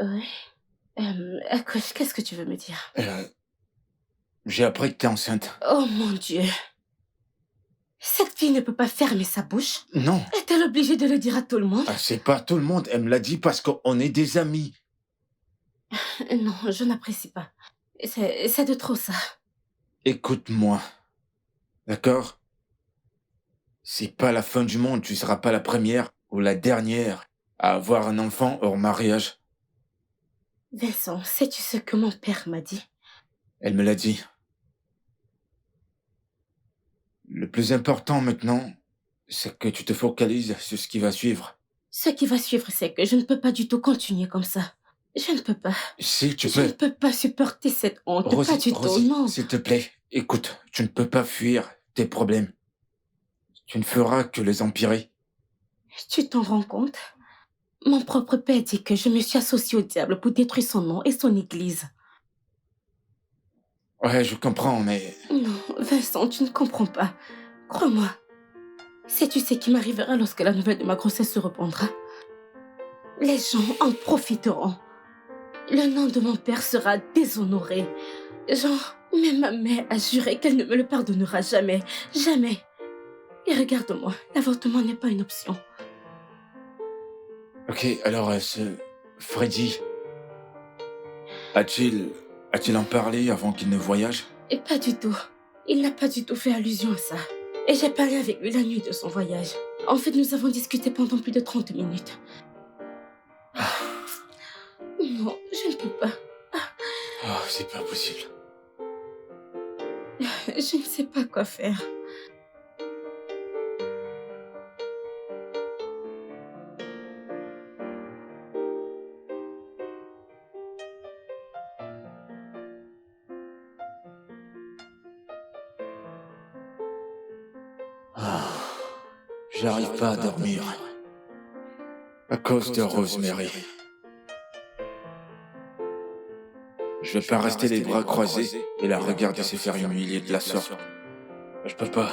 Ouais. Qu'est-ce que tu veux me dire? J'ai appris que t'es enceinte. Oh mon Dieu. Cette fille ne peut pas fermer sa bouche. Non, Est-elle obligée de le dire à tout le monde? c'est pas tout le monde. Elle me l'a dit parce qu'on est des amis. Non, je n'apprécie pas. C'est de trop ça. Écoute-moi. D'accord? C'est pas la fin du monde. Tu seras pas la première ou la dernière à avoir un enfant hors mariage. Vincent, sais-tu ce que mon père m'a dit? Elle me l'a dit. Le plus important maintenant, c'est que tu te focalises sur ce qui va suivre. Ce qui va suivre, c'est que je ne peux pas du tout continuer comme ça. Je ne peux pas. Si tu Je ne peux... peux pas supporter cette honte. Pas du tout, Rosie, non. s'il te plaît, écoute, tu ne peux pas fuir tes problèmes. Tu ne feras que les empirer. Tu t'en rends compte? Mon propre père dit que je me suis associée au diable pour détruire son nom et son église. Ouais, je comprends, mais... Non, Vincent, tu ne comprends pas. Crois-moi. Sais-tu ce qui m'arrivera lorsque la nouvelle de ma grossesse se répandra? Les gens en profiteront. Le nom de mon père sera déshonoré. Genre, même ma mère a juré qu'elle ne me le pardonnera jamais. Jamais. Et regarde-moi, l'avortement n'est pas une option. Ok, alors ce Freddy, a-t-il en parlé avant qu'il ne voyage? Et pas du tout. Il n'a pas du tout fait allusion à ça. Et j'ai parlé avec lui la nuit de son voyage. En fait, nous avons discuté pendant plus de 30 minutes. Non, je ne peux pas. Oh, c'est pas possible. Je ne sais pas quoi faire. J'arrive pas à dormir. À cause de Rosemary. Je vais pas rester les bras croisés et la regarder se faire humilier de la sorte. Je peux pas.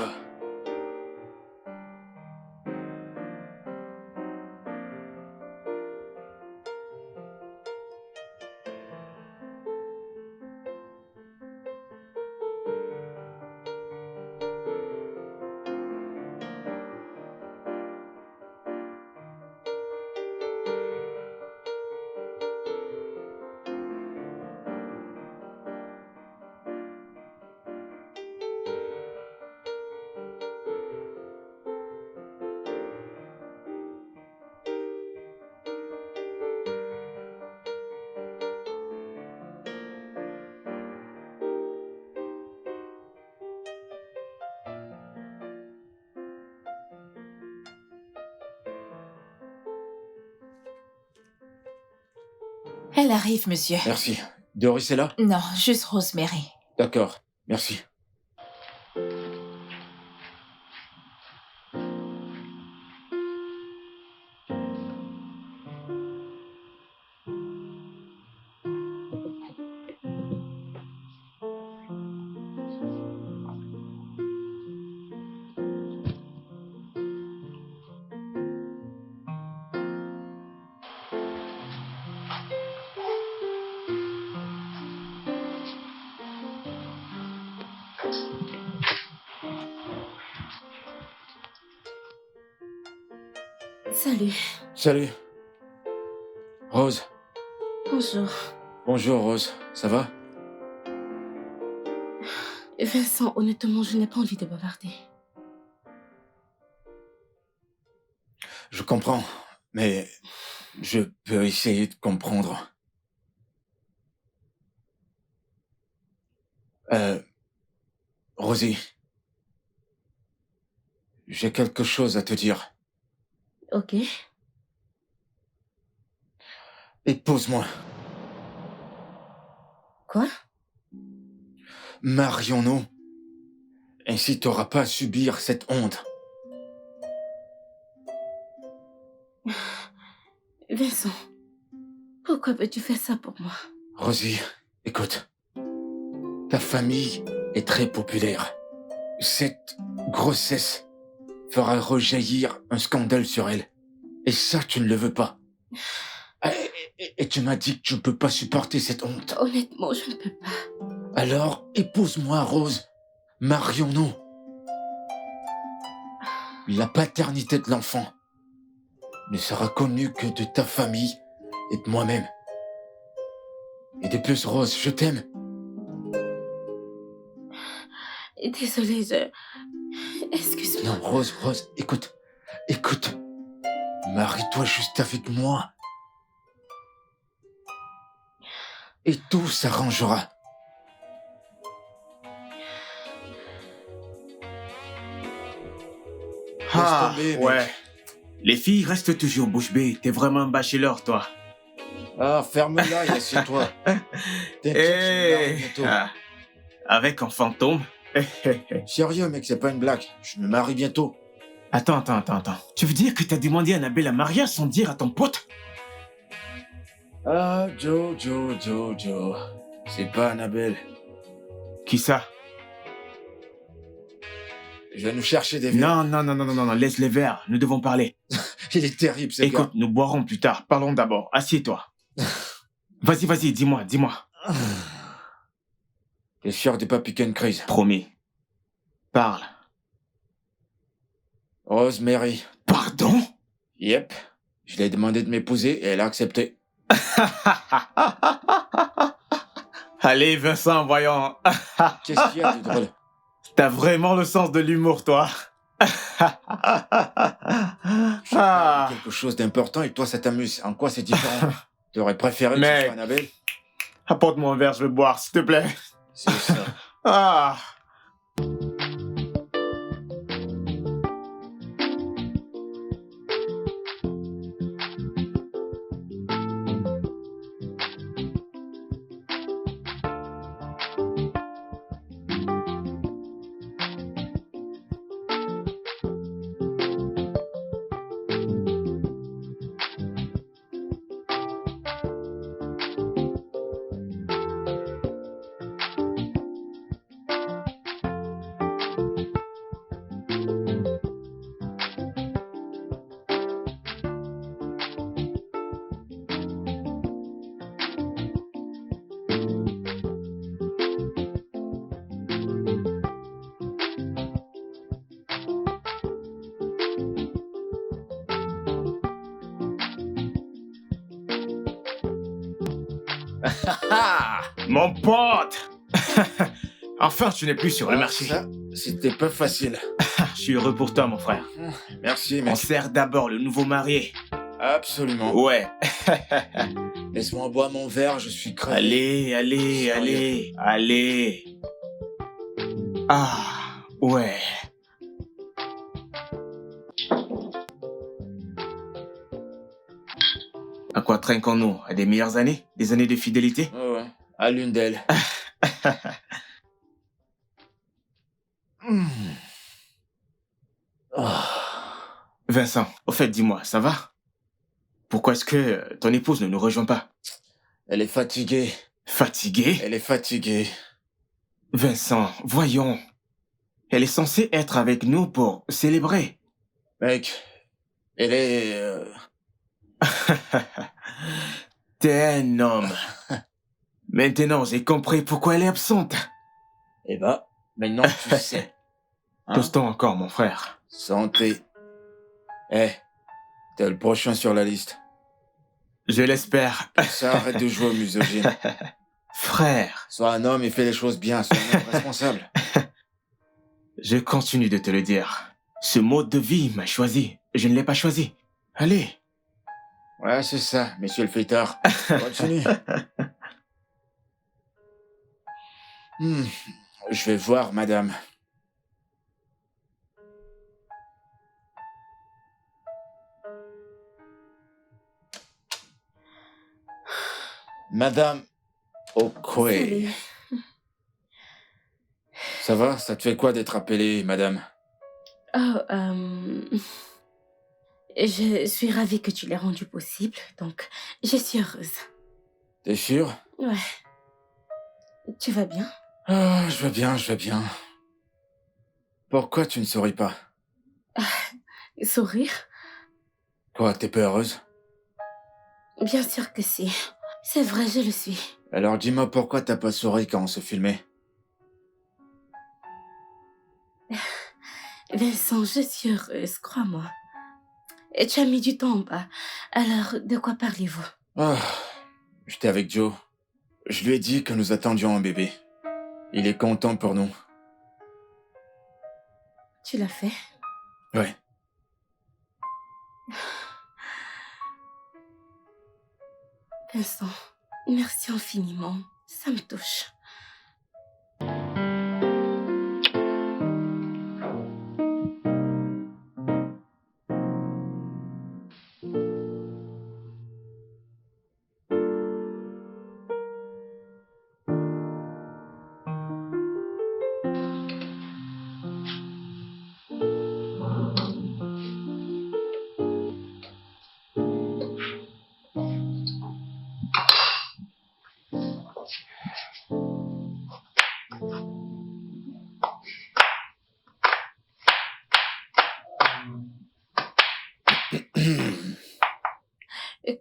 Elle arrive, monsieur. Merci. Doris est là? Non, juste Rosemary. D'accord, merci. Salut. Salut. Rose. Bonjour. Bonjour, Rose. Ça va? Vincent, honnêtement, je n'ai pas envie de bavarder. Je comprends, mais je peux essayer de comprendre. Rosie, j'ai quelque chose à te dire. Ok. Épouse-moi. Quoi? Marions-nous. Ainsi t'auras pas à subir cette honte. Vincent, pourquoi veux-tu faire ça pour moi? Rosie, écoute. Ta famille est très populaire. Cette grossesse fera rejaillir un scandale sur elle. Et ça, tu ne le veux pas. Et tu m'as dit que tu ne peux pas supporter cette honte. Honnêtement, je ne peux pas. Alors, épouse-moi, Rose. Marions-nous. La paternité de l'enfant ne sera connue que de ta famille et de moi-même. Et de plus, Rose, je t'aime. Désolée, excuse-moi. Non, Rose, écoute. Marie-toi juste avec moi. Et tout s'arrangera. Ah, Laisse tomber, mec. ouais. Les filles restent toujours bouche bée. T'es vraiment un bachelor, toi. Ah, ferme-la et assieds-toi. T'inquiète, je me marie bientôt. Avec un fantôme. Sérieux, mec, c'est pas une blague. Je me marie bientôt. Attends. Tu veux dire que t'as demandé à Annabelle un mariage sans dire à ton pote? Ah, Joe. C'est pas Annabelle. Qui ça? Je vais nous chercher des verres. Non, laisse les verres. Nous devons parler. Il est terrible, ce Écoute, gars. nous boirons plus tard. Parlons d'abord. Assieds-toi. Vas-y, dis-moi. T'es sûr de pas piquer une crise? Promis. Parle. Rosemary. Pardon? Yep. Je lui ai demandé de m'épouser et elle a accepté. Allez, Vincent, voyons. Qu'est-ce qu'il y a de drôle? T'as vraiment le sens de l'humour, toi. Quelque chose d'important et toi ça t'amuse. En quoi c'est différent? T'aurais préféré que ce Mec. soit Annabelle? Apporte-moi un verre, je veux boire, s'il te plaît. C'est ça. Ah. Mon pote. Enfin, tu n'es plus sur le marché. Ça, c'était pas facile. Je suis heureux pour toi, mon frère. Merci, On mec. sert d'abord le nouveau marié. Absolument. Ouais. Laisse-moi boire mon verre, je suis crevé. Allez. Ah, ouais. À quoi trinquons-nous? À des meilleures années? Des années de fidélité? Ouais, à l'une d'elles. Vincent, au fait, dis-moi, ça va? Pourquoi est-ce que ton épouse ne nous rejoint pas? Elle est fatiguée. Fatiguée? Elle est fatiguée. Vincent, voyons. Elle est censée être avec nous pour célébrer. Mec, elle est... T'es un homme. Maintenant, j'ai compris pourquoi elle est absente. Eh bah, maintenant tu sais. Hein? Tostons encore, mon frère. Santé. Eh, T'es le prochain sur la liste. Je l'espère. Ça, arrête de jouer au misogyne. Frère, Sois un homme et fais les choses bien, sois un homme responsable. je continue de te le dire. Ce mode de vie m'a choisi. Je ne l'ai pas choisi. Allez. Ouais, c'est ça, monsieur le fêtard. Continue. Je vais voir, madame. Madame Okwe. Salut. Ça va? Ça te fait quoi d'être appelée, madame? Oh, je suis ravie que tu l'aies rendu possible, donc je suis heureuse. T'es sûre? Ouais. Tu vas bien? Ah, je vais bien, je vais bien. Pourquoi tu ne souris pas? Sourire? Quoi, t'es pas heureuse? Bien sûr que si. C'est vrai, je le suis. Alors dis-moi pourquoi t'as pas souri quand on se filmait? Vincent, je suis heureuse, crois-moi. Et tu as mis du temps en bas. Alors, de quoi parlez-vous? Ah, j'étais avec Joe. Je lui ai dit que nous attendions un bébé. Il est content pour nous. Tu l'as fait? Ouais. Vincent, merci infiniment. Ça me touche.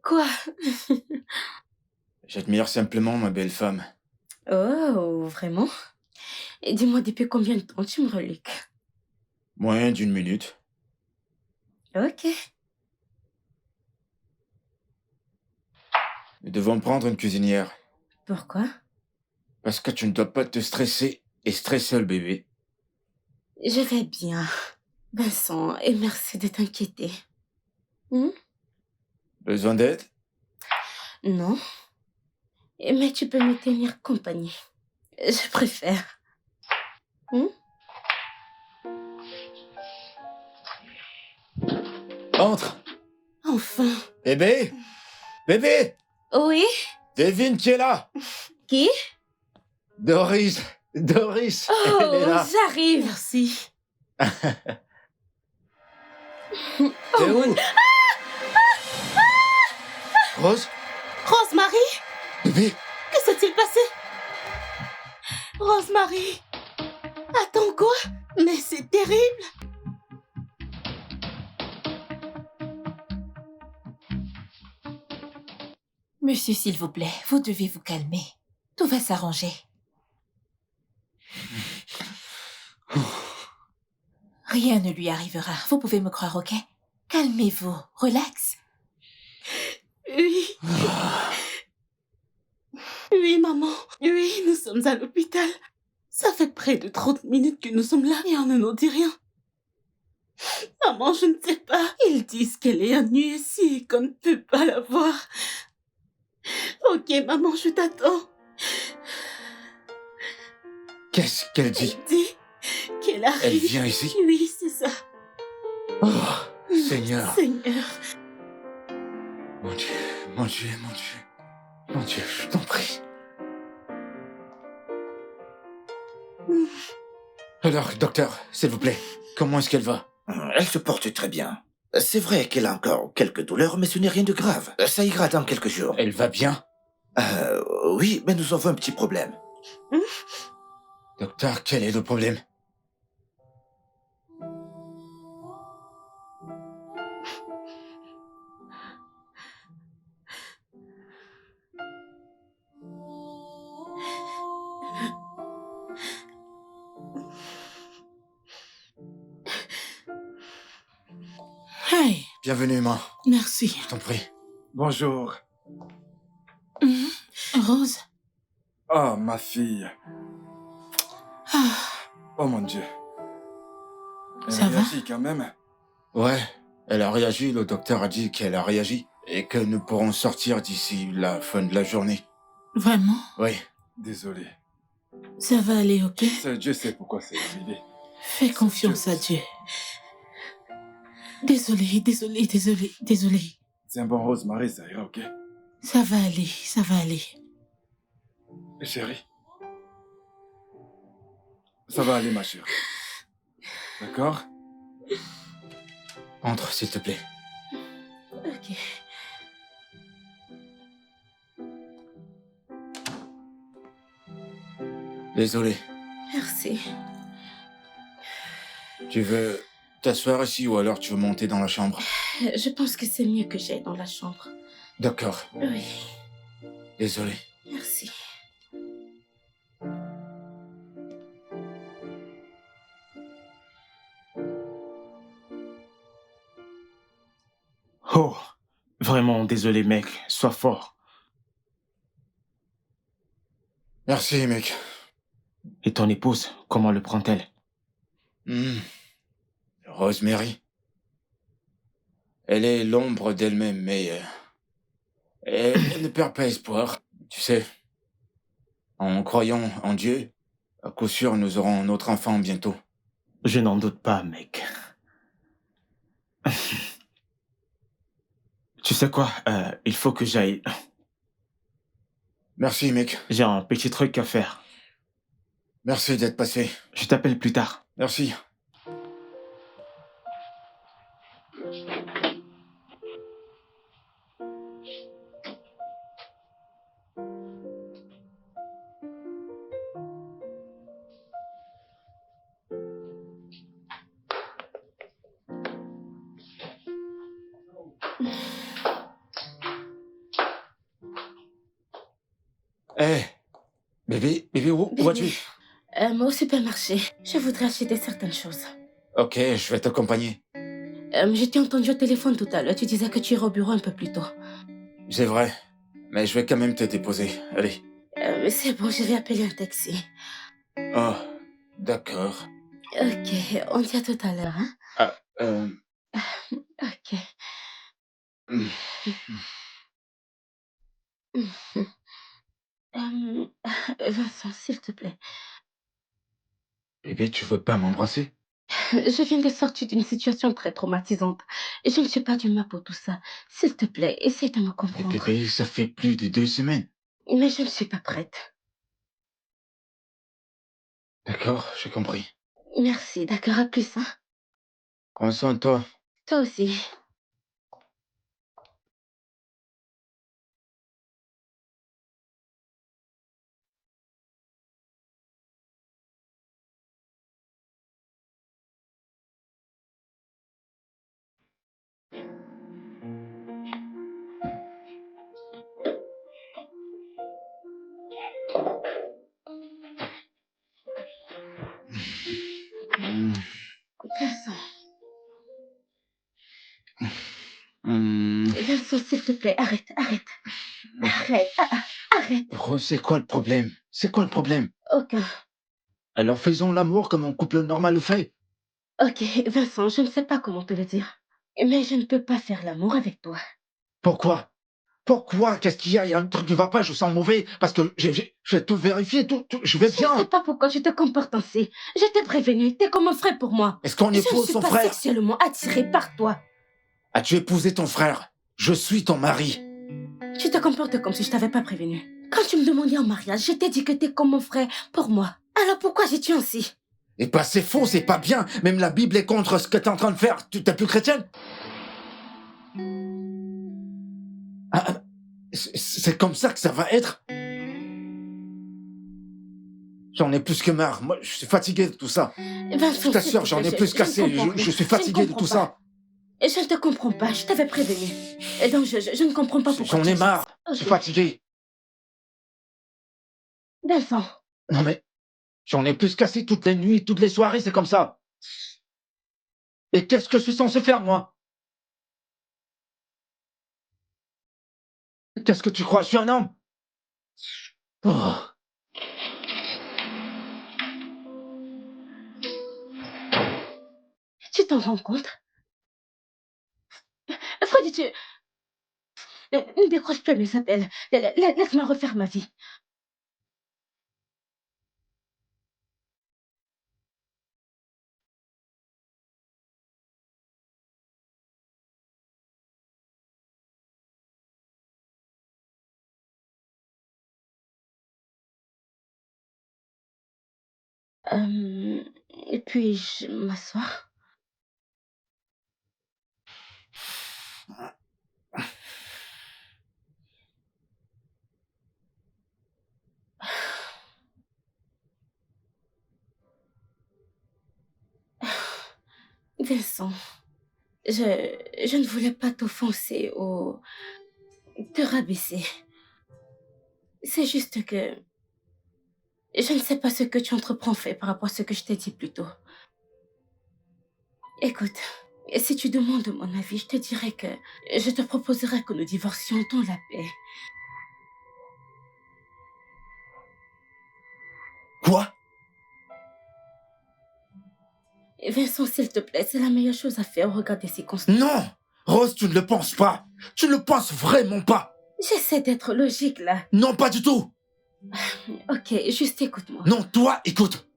Quoi? J'admire simplement ma belle femme. Oh, vraiment? Et dis-moi, depuis combien de temps tu me reluques? Moins d'une minute. Ok. Nous devons prendre une cuisinière. Pourquoi? Parce que tu ne dois pas te stresser et stresser le bébé. Je vais bien. Vincent, et merci de t'inquiéter. Besoin d'aide? Non. Mais tu peux me tenir compagnie. Je préfère. Entre! Enfin. Bébé! Bébé! Oui? Devine qui est là! Qui? Doris! Doris! Oh, Elle est là! j'arrive. Merci. T'es où? Rose? Rosemary, Bébé? que s'est-il passé? Rosemary. Attends, quoi? Mais c'est terrible. Monsieur, s'il vous plaît, vous devez vous calmer. Tout va s'arranger. Rien ne lui arrivera. Vous pouvez me croire, ok? Calmez-vous. Relax. Oui. Oui, maman. Oui, nous sommes à l'hôpital. Ça fait près de 30 minutes que nous sommes là et on ne nous dit rien. Maman, je ne sais pas. Ils disent qu'elle est ennuyée ici et qu'on ne peut pas la voir. Ok, maman, je t'attends. Qu'est-ce qu'elle dit? Elle dit qu'elle arrive. Elle vient ici? Oui, c'est ça. Oh, Seigneur. Seigneur. Mon Dieu, mon Dieu, mon Dieu. Mon Dieu, je t'en prie. Alors, docteur, s'il vous plaît, comment est-ce qu'elle va? Elle se porte très bien. C'est vrai qu'elle a encore quelques douleurs, mais ce n'est rien de grave. Ça ira dans quelques jours. Elle va bien? Oui, mais nous avons un petit problème. Docteur, quel est le problème? Hey, Bienvenue, Emma. Merci. Je t'en prie. Bonjour. Rose. Ah, ma fille. Ah, Oh mon Dieu. Elle Ça va? réagit quand même. Ouais, elle a réagi. Le docteur a dit qu'elle a réagi et que nous pourrons sortir d'ici la fin de la journée. Vraiment? Oui. Désolé. Ça va aller, ok? Dieu sait pourquoi c'est arrivé. Fais confiance à Dieu. Désolé. C'est un bon Rosemary, ça ira, ok? Ça va aller. Chérie. Ça va aller, ma chérie. D'accord? Entre, s'il te plaît. Ok. Désolé. Merci. Tu veux t'asseoir ici ou alors tu veux monter dans la chambre? Je pense que c'est mieux que j'aille dans la chambre. D'accord. Oui, Désolé. merci. Oh, vraiment désolé, mec. Sois fort. Merci, mec. Et ton épouse, comment le prend-elle? Rosemary. Elle est l'ombre d'elle-même, mais elle ne perd pas espoir. Tu sais, en croyant en Dieu, à coup sûr, nous aurons notre enfant bientôt. Je n'en doute pas, mec. Tu sais quoi? Il faut que j'aille. Merci, mec. J'ai un petit truc à faire. Merci d'être passé. Je t'appelle plus tard. Merci. Hé, bébé, où vas-tu? Au supermarché, je voudrais acheter certaines choses. Ok, je vais t'accompagner. Je t'ai entendu au téléphone tout à l'heure. Tu disais que tu irais au bureau un peu plus tôt. C'est vrai, mais je vais quand même te déposer. Allez. Mais c'est bon, je vais appeler un taxi. Oh, d'accord. Ok, on dit à tout à l'heure, hein? Ah, Ok. hmm. Vincent, s'il te plaît. Bébé, tu veux pas m'embrasser? Je viens de sortir d'une situation très traumatisante. Et je ne suis pas d'humeur pour tout ça. S'il te plaît, essaie de me Mais comprendre. bébé, ça fait plus de 2 semaines. Mais je ne suis pas prête. D'accord, j'ai compris. Merci, d'accord, à plus, hein? Prends soin de toi. Toi aussi. Vincent. Vincent, s'il te plaît, arrête. Arrête. Rose, c'est quoi le problème? C'est quoi le problème? Aucun. Alors faisons l'amour comme un couple normal le fait. Ok, Vincent, je ne sais pas comment te le dire. Mais je ne peux pas faire l'amour avec toi. Pourquoi? Pourquoi? Qu'est-ce qu'il y a? Il y a un truc qui va pas, je sens mauvais. Parce que j'ai tout vérifié, je vais Je ne sais bien. pas pourquoi tu te comportes ainsi. Je t'ai prévenu, t'es comme un frère pour moi. Est-ce qu'on Je ne épouse suis son pas frère? sexuellement attirée par toi. As-tu épousé ton frère? Je suis ton mari. Tu te comportes comme si je t'avais pas prévenu. Quand tu me demandais en mariage, je t'ai dit que t'es comme mon frère pour moi. Alors pourquoi j'ai-tu ainsi? Et pas c'est faux, c'est pas bien. Même la Bible est contre ce que t'es en train de faire. Tu t'es plus chrétienne? C'est comme ça que ça va être? J'en ai plus que marre. Moi, je suis fatigué de tout ça. Vincent, Je t'assure, j'en ai plus qu'assez. Je suis fatigué de tout ça. Et je ne te comprends pas, je t'avais prévenu. Et donc je ne comprends pas pourquoi. J'en ai marre. Je suis fatigué. Vincent. Non mais, j'en ai plus qu'assez toutes les nuits, toutes les soirées, c'est comme ça. Et qu'est-ce que je suis censé faire, moi? Qu'est-ce que tu crois? Je suis un homme. Oh. Tu t'en rends compte? Freddy, ne décroche plus mes appels. Laisse-moi refaire ma vie. Et puis, je m'asseoir. Vincent, je ne voulais pas t'offenser ou te rabaisser. C'est juste que je ne sais pas ce que tu entreprends fait par rapport à ce que je t'ai dit plus tôt. Écoute, si tu demandes mon avis, je te dirais que je te proposerais que nous divorcions dans la paix. Quoi? Vincent, s'il te plaît, c'est la meilleure chose à faire au regard des circonstances. Non! Rose, tu ne le penses pas! Tu ne le penses vraiment pas! J'essaie d'être logique, là. Non, pas du tout! Ok, juste écoute-moi. Non, toi, écoute!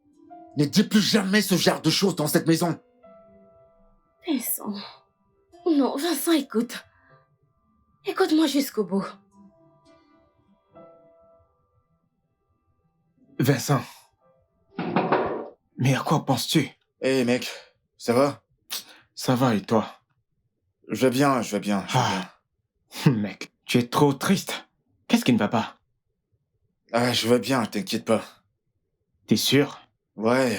Ne dis plus jamais ce genre de choses dans cette maison! Vincent. Non, Vincent, écoute. Écoute-moi jusqu'au bout. Vincent. Mais à quoi penses-tu? Hé, mec, ça va? Ça va et toi? Je vais bien, je vais bien. Mec, tu es trop triste. Qu'est-ce qui ne va pas? Ah, je vais bien, t'inquiète pas. T'es sûr? Ouais.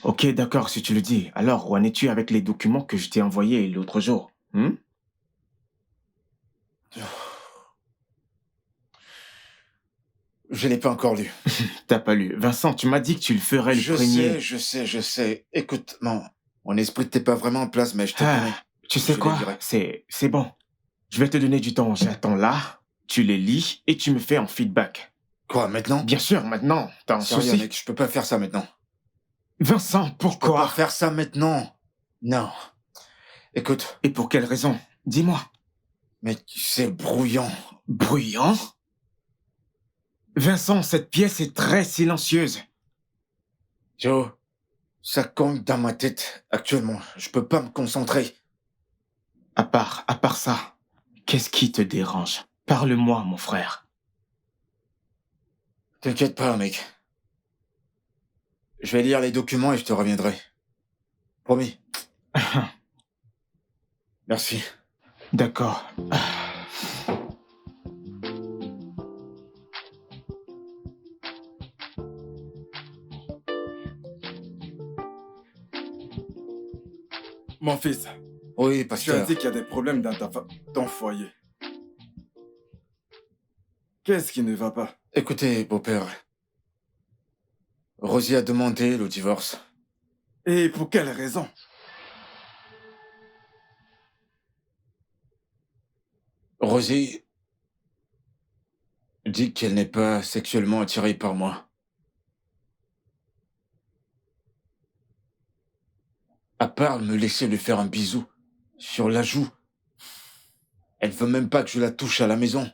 Ok, d'accord, si tu le dis. Alors, où en es-tu avec les documents que je t'ai envoyés l'autre jour? Je l'ai pas encore lu. T'as pas lu. Vincent, tu m'as dit que tu le ferais le premier. Je sais. Écoute, mon esprit t'est pas vraiment en place, mais je te promets. Tu sais quoi? C'est bon. Je vais te donner du temps. J'attends là, tu les lis et tu me fais un feedback. Quoi, maintenant? Bien sûr, maintenant. T'as un Sérieux, souci? mec, je peux pas faire ça maintenant. Vincent, Je peux pourquoi? pas faire ça maintenant. Non. Écoute. Et pour quelle raison? Dis-moi. Mec, c'est bruyant. Bruyant? Vincent, cette pièce est très silencieuse. Joe, ça cogne dans ma tête actuellement. Je peux pas me concentrer. À part ça, qu'est-ce qui te dérange? Parle-moi, mon frère. T'inquiète pas, mec. Je vais lire les documents et je te reviendrai. Promis. Merci. D'accord. Mon fils, Oui, tu as pasteur. dit qu'il y a des problèmes dans ton foyer. Qu'est-ce qui ne va pas? Écoutez, beau-père. Rosie a demandé le divorce. Et pour quelle raison? Rosie dit qu'elle n'est pas sexuellement attirée par moi. À part me laisser lui faire un bisou sur la joue. Elle veut même pas que je la touche à la maison.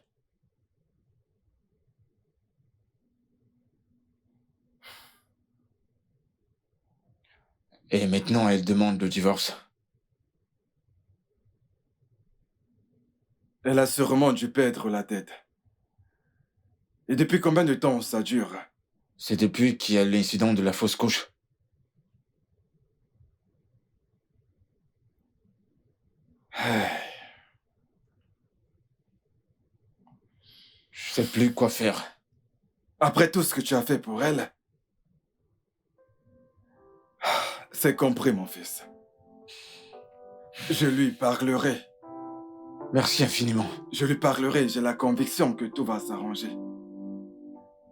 Et maintenant, elle demande le divorce. Elle a sûrement dû perdre la tête. Et depuis combien de temps ça dure? C'est depuis qu'il y a l'incident de la fausse couche. Je sais plus quoi faire. Après tout ce que tu as fait pour elle, c'est compris, mon fils. Je lui parlerai. Merci infiniment. Je lui parlerai, j'ai la conviction que tout va s'arranger.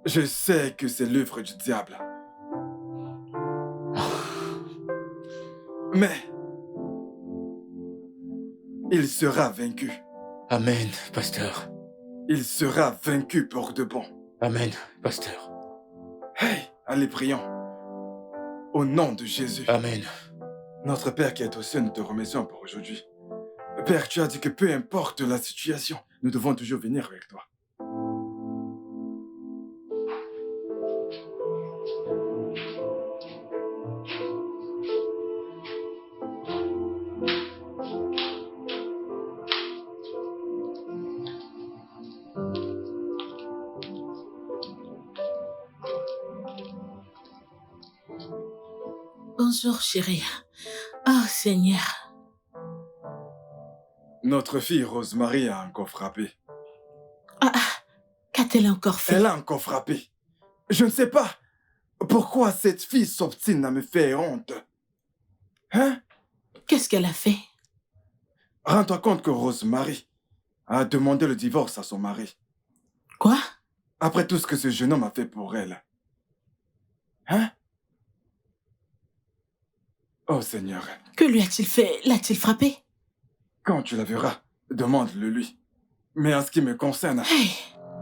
Je sais que c'est l'œuvre du diable. Mais il sera vaincu. Amen, pasteur. il sera vaincu pour de bon. Amen, pasteur. Hey, allez, prions. Au nom de Jésus. Amen. Notre Père qui est aux cieux, nous te remercions pour aujourd'hui. Père, tu as dit que peu importe la situation, nous devons toujours venir avec toi. Bonjour, chérie. Oh, Seigneur. Notre fille Rosemary a encore frappé. Qu'a-t-elle encore fait? Elle a encore frappé. Je ne sais pas pourquoi cette fille s'obstine à me faire honte. Hein? Qu'est-ce qu'elle a fait? Rends-toi compte que Rosemary a demandé le divorce à son mari. Quoi? Après tout ce que ce jeune homme a fait pour elle. Hein? Oh Seigneur. Que lui a-t-il fait? L'a-t-il frappé? Quand tu la verras, demande-le lui. Mais en ce qui me concerne, Hey!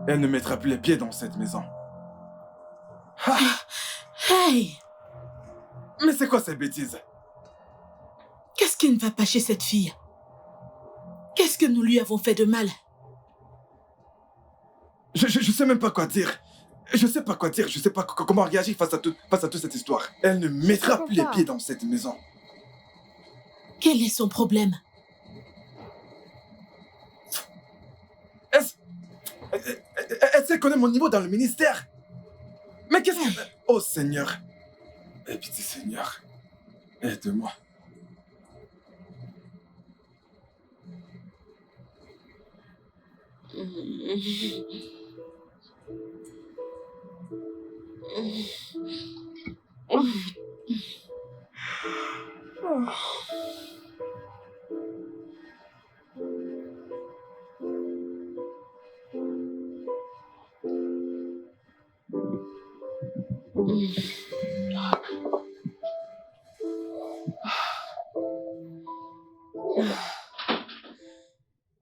elle ne mettra plus les pieds dans cette maison. Ah! Hey! Mais c'est quoi ces bêtises? Qu'est-ce qui ne va pas chez cette fille? Qu'est-ce que nous lui avons fait de mal? Je sais même pas quoi dire. Je sais pas quoi dire. Je sais pas comment réagir face à toute cette histoire. Elle ne mettra plus les pieds dans cette maison. Quel est son problème? Est-ce qu'elle connaît mon niveau dans le ministère? Mais qu'est-ce que... Oh Seigneur. Aie pitié Seigneur. Aide-moi.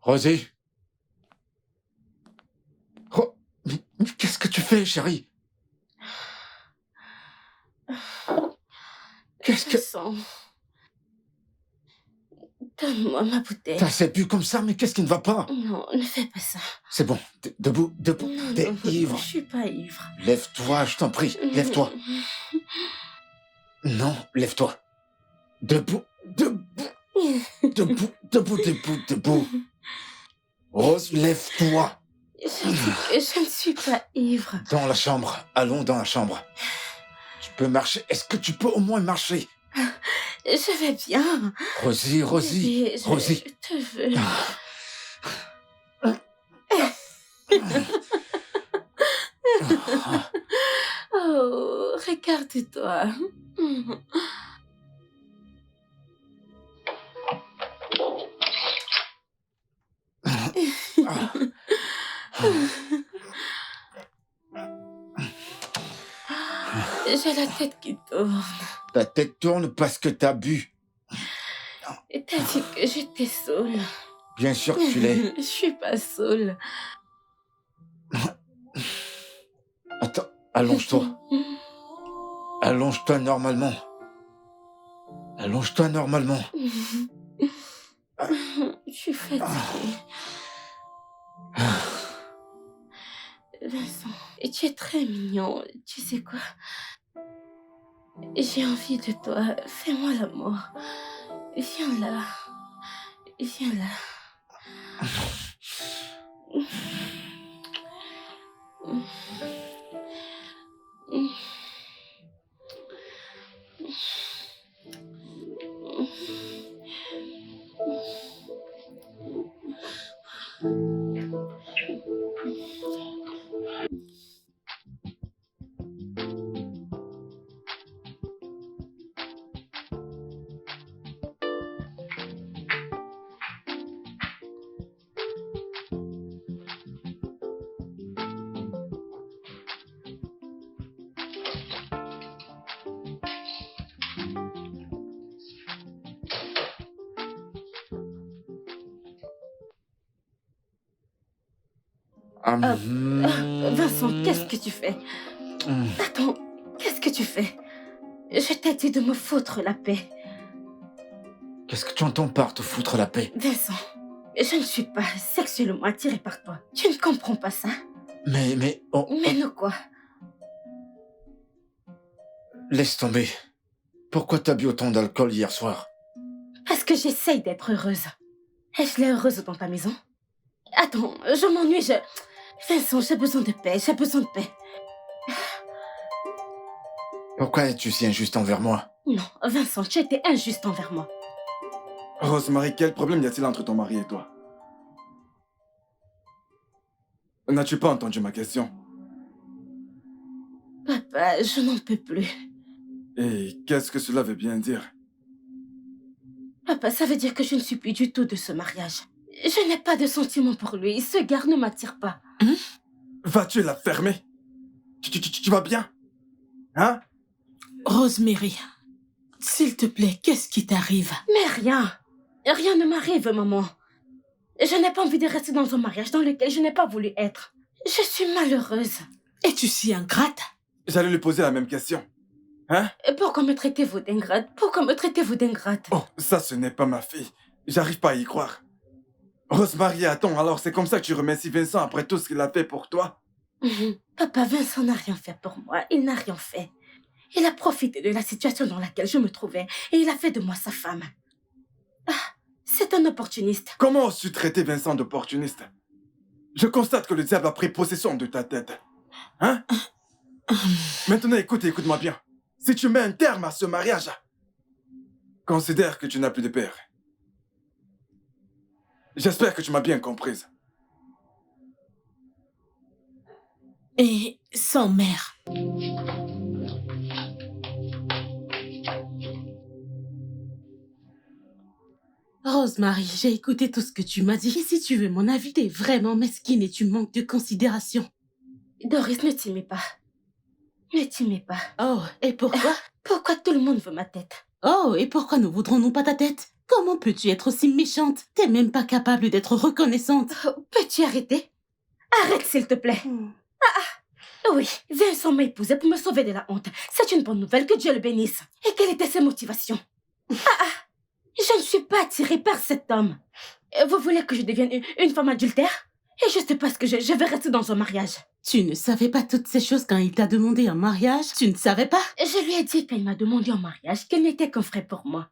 Rosie? Mais qu'est-ce que tu fais, chérie? Qu'est-ce que... Sang. Donne-moi ma bouteille. T'as assez bu comme ça, mais qu'est-ce qui ne va pas? Non, ne fais pas ça. C'est bon, debout. Non, T'es non, ivre. je suis pas ivre. Lève-toi, je t'en prie, lève-toi. Non, lève-toi. Debout. Rose, lève-toi. Je dis que je ne suis pas ivre. Dans la chambre, allons dans la chambre. Tu peux marcher, est-ce que tu peux au moins marcher? Je vais bien. Rosie, Bébé, Rosie. Je te veux. Oh, regarde-toi. J'ai la tête qui tourne. Ta tête tourne parce que t'as bu. Et t'as dit que j'étais saoule. Bien sûr que tu l'es. Je suis pas saoule. Attends, allonge-toi. Allonge-toi normalement. Allonge-toi normalement. Je suis fatiguée. Vincent, tu es très mignon. Tu sais quoi? J'ai envie de toi. Fais-moi l'amour. Viens là. Viens là. Vincent, qu'est-ce que tu fais? Attends, qu'est-ce que tu fais? Je t'ai dit de me foutre la paix. Qu'est-ce que tu entends par te foutre la paix? Vincent, je ne suis pas sexuellement attirée par toi. Tu ne comprends pas ça? Mais Mais non quoi? laisse tomber. Pourquoi t'as bu autant d'alcool hier soir? Parce que j'essaye d'être heureuse. Est-ce l'air heureuse dans ta maison? Attends, je m'ennuie, Vincent, j'ai besoin de paix, j'ai besoin de paix. Pourquoi es-tu si injuste envers moi? Non, Vincent, tu as été injuste envers moi. Rosemary, quel problème y a-t-il entre ton mari et toi? N'as-tu pas entendu ma question? Papa, je n'en peux plus. Et qu'est-ce que cela veut bien dire? Papa, ça veut dire que je ne suis plus du tout de ce mariage. Je n'ai pas de sentiments pour lui, ce gars ne m'attire pas. Vas-tu la fermer? Tu vas bien? Hein? Rosemary, s'il te plaît, qu'est-ce qui t'arrive? Mais rien. Rien ne m'arrive, maman. Je n'ai pas envie de rester dans un mariage dans lequel je n'ai pas voulu être. Je suis malheureuse. Es-tu si ingrate? J'allais lui poser la même question. Hein? Pourquoi me traitez-vous d'ingrate? Pourquoi me traitez-vous d'ingrate? Oh, ça ce n'est pas ma fille. J'arrive pas à y croire. Rosemary, attends, alors c'est comme ça que tu remercies Vincent après tout ce qu'il a fait pour toi? Papa, Vincent n'a rien fait pour moi. Il n'a rien fait. Il a profité de la situation dans laquelle je me trouvais et il a fait de moi sa femme. Ah, c'est un opportuniste. Comment oses-tu traiter Vincent d'opportuniste? Je constate que le diable a pris possession de ta tête. Hein? Maintenant, écoute-moi bien. Si tu mets un terme à ce mariage, considère que tu n'as plus de père. J'espère que tu m'as bien comprise. Et sans mère. Rosemary, j'ai écouté tout ce que tu m'as dit. Et si tu veux mon avis, t'es vraiment mesquine et tu manques de considération. Doris, ne t'aimez pas. Ne t'aimez pas. Oh, et pourquoi? Pourquoi tout le monde veut ma tête? Oh, et pourquoi ne voudrons-nous pas ta tête? Comment peux-tu être aussi méchante? T'es même pas capable d'être reconnaissante. Oh, peux-tu arrêter? Arrête, s'il te plaît. Oui, Vincent m'a épousée pour me sauver de la honte. C'est une bonne nouvelle, que Dieu le bénisse. Et quelles étaient ses motivations? Je ne suis pas attirée par cet homme. Vous voulez que je devienne une femme adultère? Et juste parce que je vais rester dans un mariage. Tu ne savais pas toutes ces choses quand il t'a demandé un mariage? Tu ne savais pas? Je lui ai dit qu'elle m'a demandé en mariage, qu'elle n'était qu'un frère pour moi.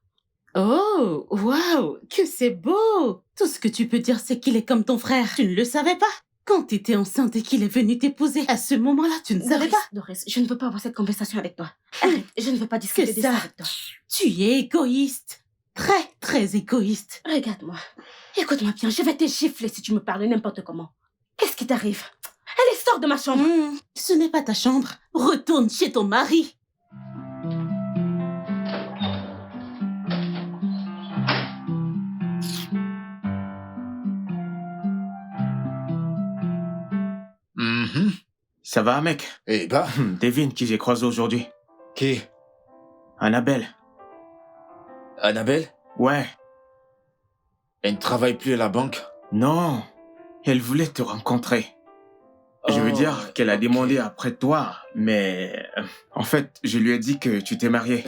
Oh, waouh, que c'est beau! Tout ce que tu peux dire, c'est qu'il est comme ton frère. Tu ne le savais pas? Quand t'étais enceinte et qu'il est venu t'épouser, à ce moment-là, tu ne savais pas? Doris, je ne veux pas avoir cette conversation avec toi. Arrête, je ne veux pas discuter de ça avec toi. Tu es égoïste. Très, très égoïste. Regarde-moi. Écoute-moi bien, je vais te gifler si tu me parles n'importe comment. Qu'est-ce qui t'arrive? Allez, sors de ma chambre. Ce n'est pas ta chambre. Retourne chez ton mari. Ça va, mec? Eh bah, Devine qui j'ai croisé aujourd'hui. qui? Annabelle. Annabelle? Ouais. Elle ne travaille plus à la banque? Non. Elle voulait te rencontrer. Je veux dire qu'elle a demandé après toi, mais... En fait, je lui ai dit que tu t'es marié.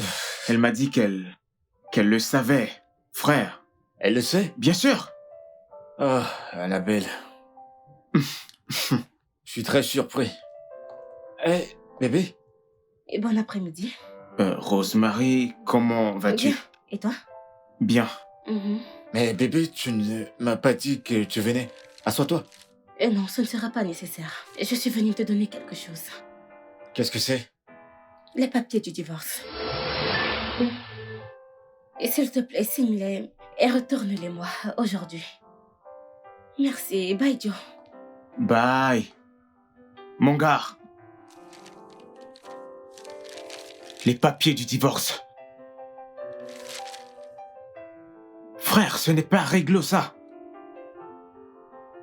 Elle m'a dit qu'elle le savait. Frère. Elle le sait? Bien sûr. Oh, Annabelle. Je suis très surpris. Eh, bébé? Et bon après-midi. Rosemary, comment vas-tu? Bien. Et toi? Bien. Mais bébé, tu ne m'as pas dit que tu venais. Assois-toi. Non, ce ne sera pas nécessaire. Je suis venue te donner quelque chose. Qu'est-ce que c'est? Les papiers du divorce. Et s'il te plaît, signe-les et retourne-les-moi aujourd'hui. Merci. Bye, Joe. Bye. Mon gars. Les papiers du divorce. Frère, ce n'est pas réglo, ça.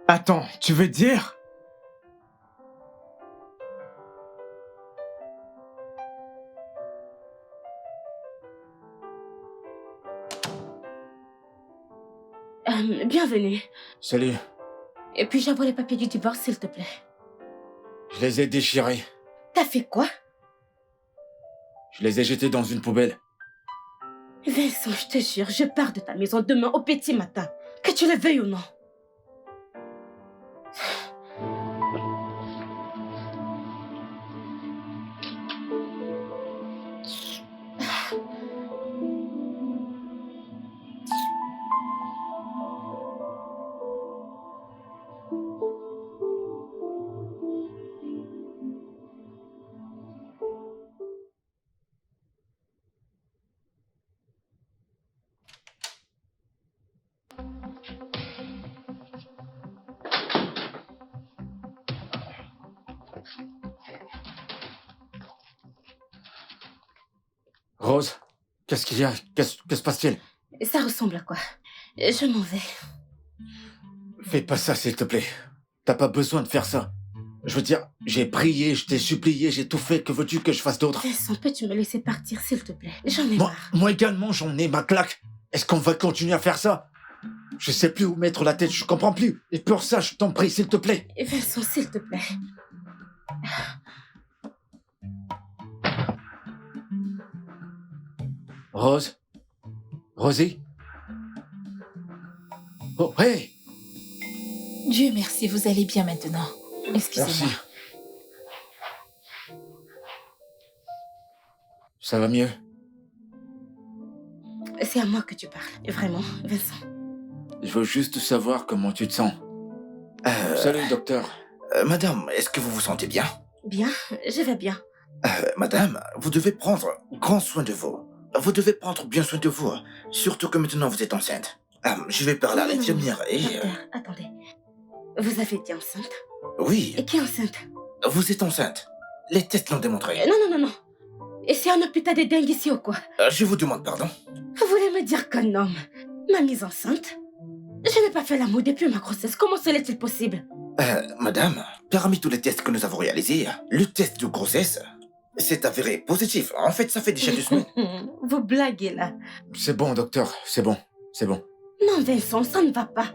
Attends, tu veux dire? Bienvenue. Salut. Et puis j'envoie les papiers du divorce, s'il te plaît. Je les ai déchirés. T'as fait quoi? Je les ai jetés dans une poubelle. Vincent, je te jure, je pars de ta maison demain au petit matin. Que tu le veuilles ou non. Rose, qu'est-ce qu'il y a? Que se passe-t-il? Ça ressemble à quoi? Je m'en vais. Fais pas ça, s'il te plaît. T'as pas besoin de faire ça. Je veux dire, j'ai prié, je t'ai supplié, j'ai tout fait. Que veux-tu que je fasse d'autre? Vincent, peux-tu me laisser partir, s'il te plaît? J'en ai Moi, marre. moi également, j'en ai ma claque. Est-ce qu'on va continuer à faire ça? Je sais plus où mettre la tête, je comprends plus. Et pour ça, je t'en prie, s'il te plaît. Vincent, s'il te plaît. Rose? Rosie? Oh, hey! Dieu merci, vous allez bien maintenant. Merci. Excusez-moi. Ça va mieux? C'est à moi que tu parles. Vraiment, Vincent. Je veux juste savoir comment tu te sens. Salut, docteur. Madame, est-ce que vous vous sentez bien? Bien, je vais bien. Madame, vous devez prendre grand soin de vous. Vous devez prendre bien soin de vous. Surtout que maintenant vous êtes enceinte. Je vais parler à Non, non, l'infirmière et... Docteur, attendez. Vous avez été enceinte? Oui, Et qui est enceinte? vous êtes enceinte. Les tests l'ont démontré. Non, non, non, non. Et c'est un hôpital de dingue ici ou quoi? Je vous demande pardon. Vous voulez me dire qu'un homme m'a mise enceinte? Je n'ai pas fait l'amour depuis ma grossesse. Comment cela est-il possible? Madame, parmi tous les tests que nous avons réalisés, le test de grossesse s'est avéré positif. En fait, ça fait déjà 2 semaines. Vous blaguez là. C'est bon, docteur, c'est bon. C'est bon. Non, Vincent, ça ne va pas.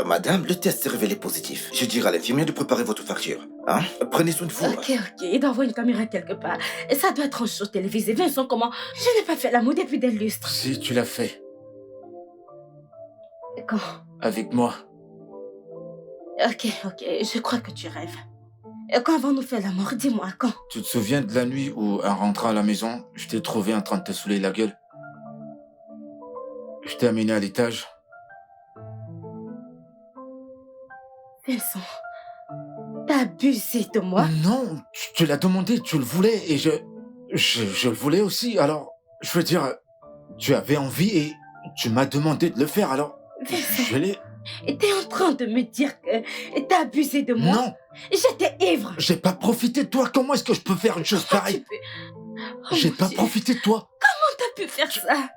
Madame, le test s'est révélé positif. Je dirai à l'infirmière de préparer votre facture. Hein? Prenez soin de vous. Ok, il doit avoir une caméra quelque part. Et ça doit être en show télévisé. Vincent, comment? Je n'ai pas fait l'amour depuis des lustres. Si tu l'as fait. Quand? Avec moi. Ok, je crois que tu rêves. Et quand avons-nous fait l'amour? Dis-moi, quand? Tu te souviens de la nuit où, en rentrant à la maison, je t'ai trouvé en train de te saouler la gueule? Je t'ai amené à l'étage. Vincent, t'as abusé de moi? Non, tu l'as demandé, tu le voulais, et je le voulais aussi, alors, je veux dire, tu avais envie et tu m'as demandé de le faire, alors, Vincent, je l'ai... et t'es en train de me dire que t'as abusé de moi? Non, J'étais ivre. j'ai pas profité de toi, comment est-ce que je peux faire une chose pareille? J'ai pas profité de toi. Comment t'as pu faire ça?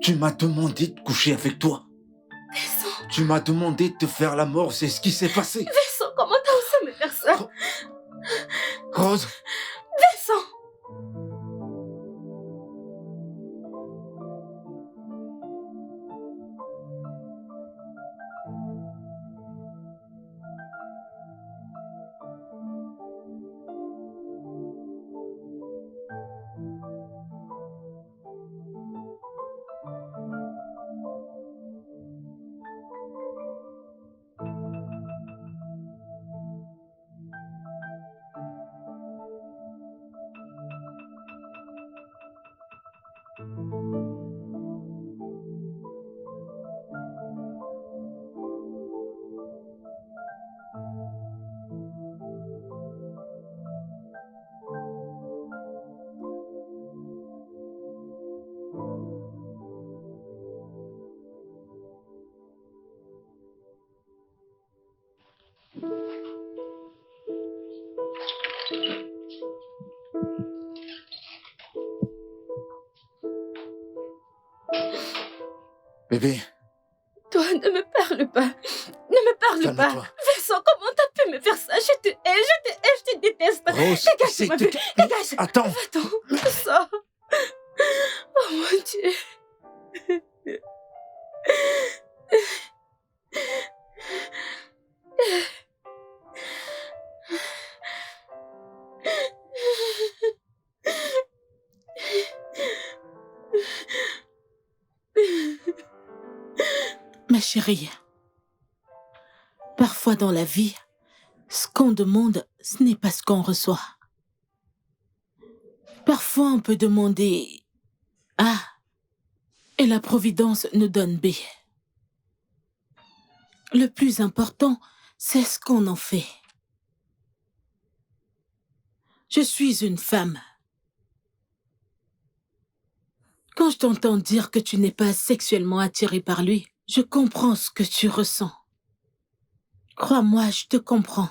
Tu m'as demandé de coucher avec toi. Vincent, Tu m'as demandé de te faire la mort, c'est ce qui s'est passé. Vincent, comment t'as osé me faire ça? Rose, Vincent! bébé, Toi, ne me parle pas. Ne me parle pas. calme-toi. Vincent, comment t'as pu me faire ça? Je te hais, je te déteste. Rose, Dégage c'est de ma que- vue. Dégage. Attends, Va-t'en. Sors. Oh mon Dieu. chérie, parfois dans la vie, ce qu'on demande, ce n'est pas ce qu'on reçoit. Parfois, on peut demander A et la Providence nous donne B. Le plus important, c'est ce qu'on en fait. Je suis une femme. Quand je t'entends dire que tu n'es pas sexuellement attirée par lui, je comprends ce que tu ressens. Crois-moi, je te comprends.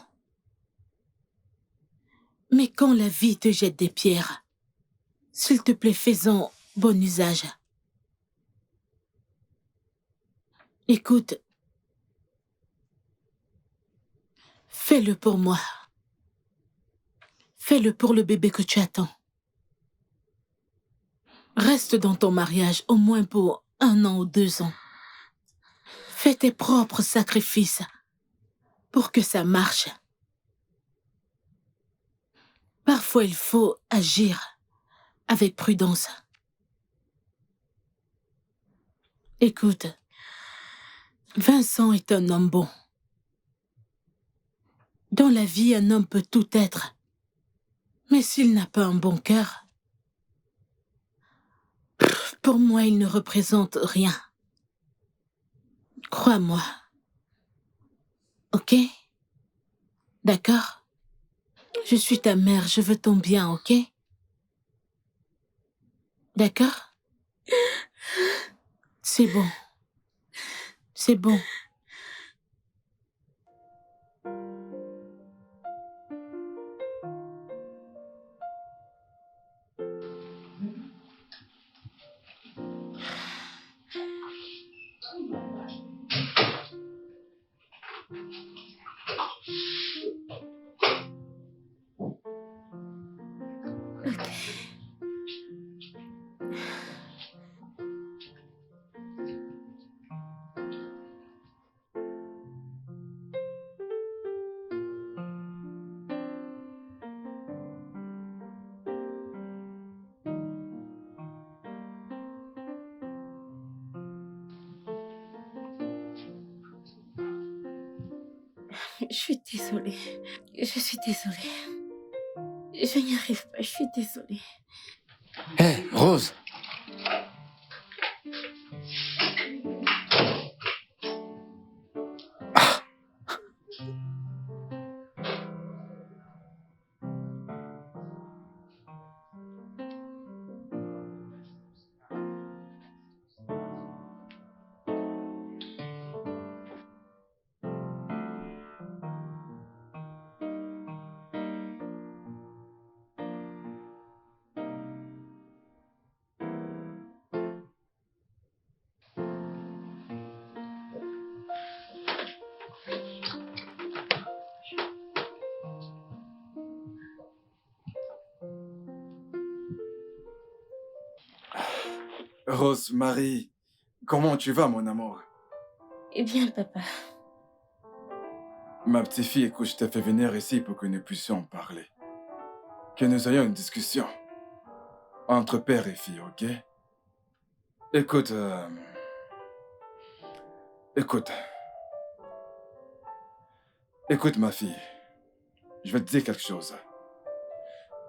Mais quand la vie te jette des pierres, s'il te plaît, fais-en bon usage. Écoute, fais-le pour moi. Fais-le pour le bébé que tu attends. Reste dans ton mariage au moins pour 1 an ou 2 ans. Fais tes propres sacrifices pour que ça marche. Parfois, il faut agir avec prudence. Écoute, Vincent est un homme bon. Dans la vie, un homme peut tout être. Mais s'il n'a pas un bon cœur, pour moi, il ne représente rien. Crois-moi. Ok? D'accord? Je suis ta mère, je veux ton bien, ok? D'accord? C'est bon. C'est bon. Je suis désolée. Je suis désolée. Je n'y arrive pas, je suis désolée. Hé, Rose! Rosemary, comment tu vas, mon amour? Eh bien, papa. Ma petite fille, écoute, je t'ai fait venir ici pour que nous puissions parler. Que nous ayons une discussion. Entre père et fille, ok? Écoute, Écoute. Écoute, ma fille. Je vais te dire quelque chose.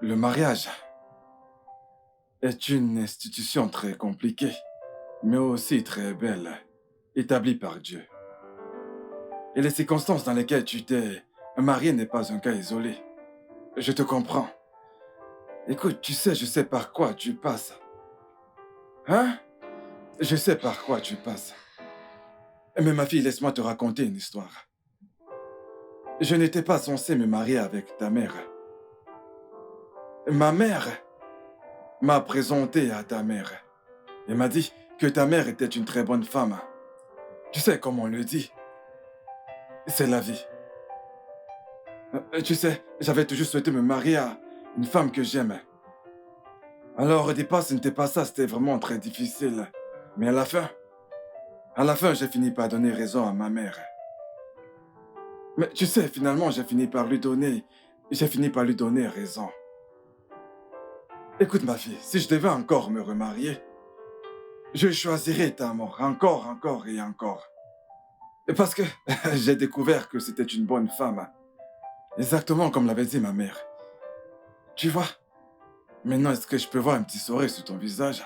Le mariage est une institution très compliquée, mais aussi très belle, établie par Dieu. Et les circonstances dans lesquelles tu t'es marié n'est pas un cas isolé. Je te comprends. Écoute, tu sais, je sais par quoi tu passes. Hein? Je sais par quoi tu passes. Mais ma fille, laisse-moi te raconter une histoire. Je n'étais pas censé me marier avec ta mère. Ma mère m'a présenté à ta mère. Elle m'a dit que ta mère était une très bonne femme. Tu sais, comme on le dit, c'est la vie. Tu sais, j'avais toujours souhaité me marier à une femme que j'aimais. Alors au départ, ce n'était pas ça, c'était vraiment très difficile. Mais à la fin, j'ai fini par donner raison à ma mère. Mais tu sais, finalement, j'ai fini par lui donner raison. Écoute ma fille, si je devais encore me remarier, je choisirais ta mort, encore et encore. Parce que j'ai découvert que c'était une bonne femme. Exactement comme l'avait dit ma mère. Tu vois? Maintenant, est-ce que je peux voir un petit sourire sur ton visage?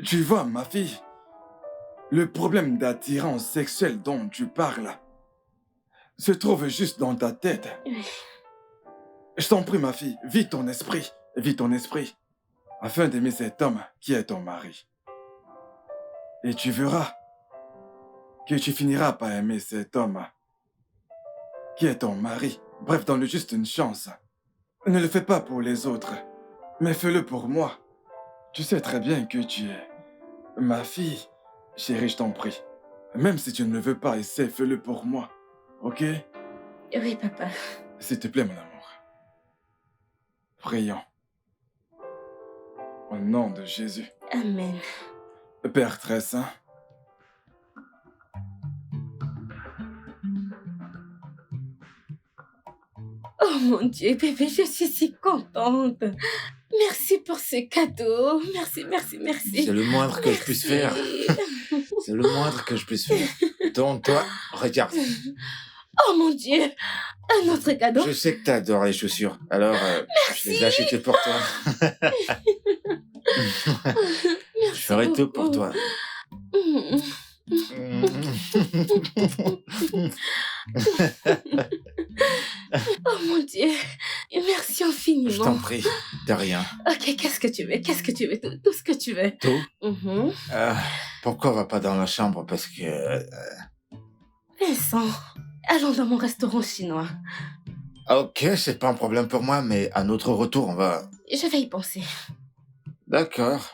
Tu vois, ma fille, le problème d'attirance sexuelle dont tu parles se trouve juste dans ta tête. Oui. Je t'en prie, ma fille, vis ton esprit, afin d'aimer cet homme qui est ton mari. Et tu verras que tu finiras par aimer cet homme qui est ton mari. Bref, donne-le juste une chance. Ne le fais pas pour les autres, mais fais-le pour moi. Tu sais très bien que tu es ma fille. Chérie, je t'en prie. Même si tu ne le veux pas, essaie, fais-le pour moi. Ok? Oui, papa. S'il te plaît, mon amour. Prions. Au nom de Jésus. Amen. Père très saint. Oh mon Dieu, bébé, je suis si contente. Merci pour ce cadeau. Merci, merci, merci. C'est le moindre que je puisse faire. C'est le moindre que je puisse faire. Donc, toi, regarde. Oh mon Dieu, un autre cadeau. Je sais que t'adores les chaussures. Alors, je les ai achetées pour toi. Merci Je ferai tout pour beaucoup. toi. Oh mon Dieu, merci infiniment. Je t'en prie, de rien. Ok, qu'est-ce que tu veux? Qu'est-ce que tu veux? Tout ce que tu veux. Tout? Mhm. Pourquoi on va pas dans la chambre? Parce que... Vincent, allons dans mon restaurant chinois. Ok, c'est pas un problème pour moi, mais à notre retour, on va... Je vais y penser. D'accord.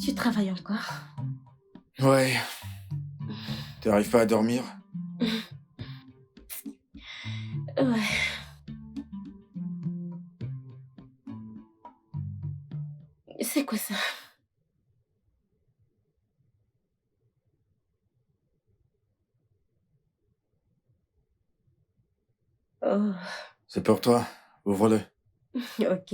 Tu travailles encore? Ouais. T'arrives pas à dormir? Ouais. C'est quoi ça? Oh, C'est pour toi. Ouvre-le. ok.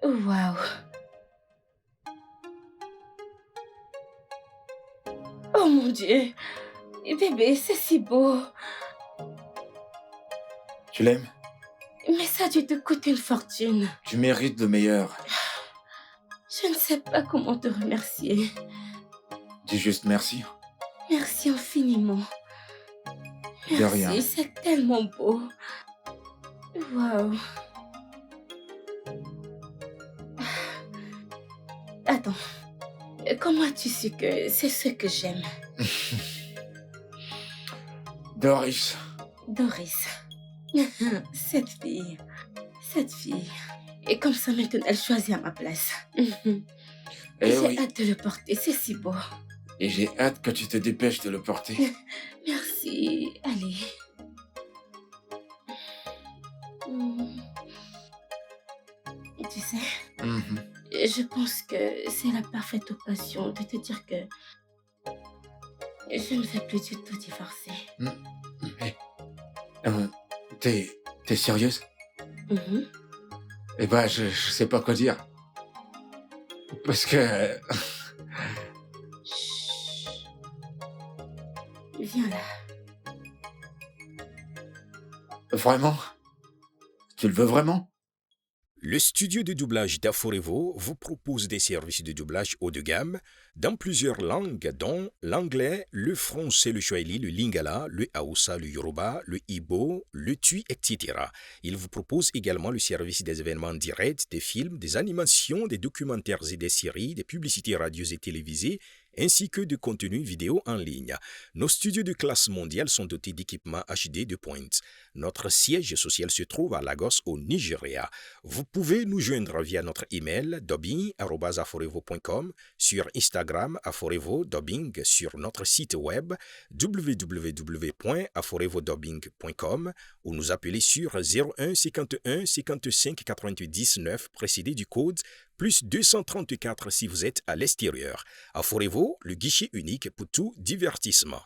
Waouh. Oh mon Dieu. Bébé, c'est si beau. Tu l'aimes? Mais ça a dû te coûter une fortune. Tu mérites le meilleur. Je ne sais pas comment te remercier. Dis juste merci. Merci infiniment. De rien. Merci, c'est tellement beau. Waouh. Attends. Comment as-tu su que c'est ce que j'aime? Doris. Doris. Cette fille. Et comme ça, maintenant, elle choisit à ma place. Eh J'ai oui. hâte de le porter, c'est si beau. Et j'ai hâte que tu te dépêches de le porter. Merci. Allez. Tu sais, Mhm. je pense que c'est la parfaite occasion de te dire que je ne vais plus du tout divorcer. Mais, t'es sérieuse? Mhm. Eh ben, je sais pas quoi dire. Parce que... Chut. Viens là. Vraiment? Tu le veux vraiment? Le studio de doublage d'Aforevo vous propose des services de doublage haut de gamme dans plusieurs langues, dont l'anglais, le français, le swahili, le lingala, le hausa, le yoruba, le igbo, le tui, etc. Il vous propose également le service des événements directs, des films, des animations, des documentaires et des séries, des publicités radios et télévisées, ainsi que de contenus vidéo en ligne. Nos studios de classe mondiale sont dotés d'équipements HD de pointe. Notre siège social se trouve à Lagos, au Nigeria. Vous pouvez nous joindre via notre email dubbing@aforevo.com, sur Instagram aforevo-dubbing, sur notre site web www.aforevodubbing.com ou nous appeler sur 01 51 55 90 9 précédé du code plus 234 si vous êtes à l'extérieur. Aforevo, le guichet unique pour tout divertissement.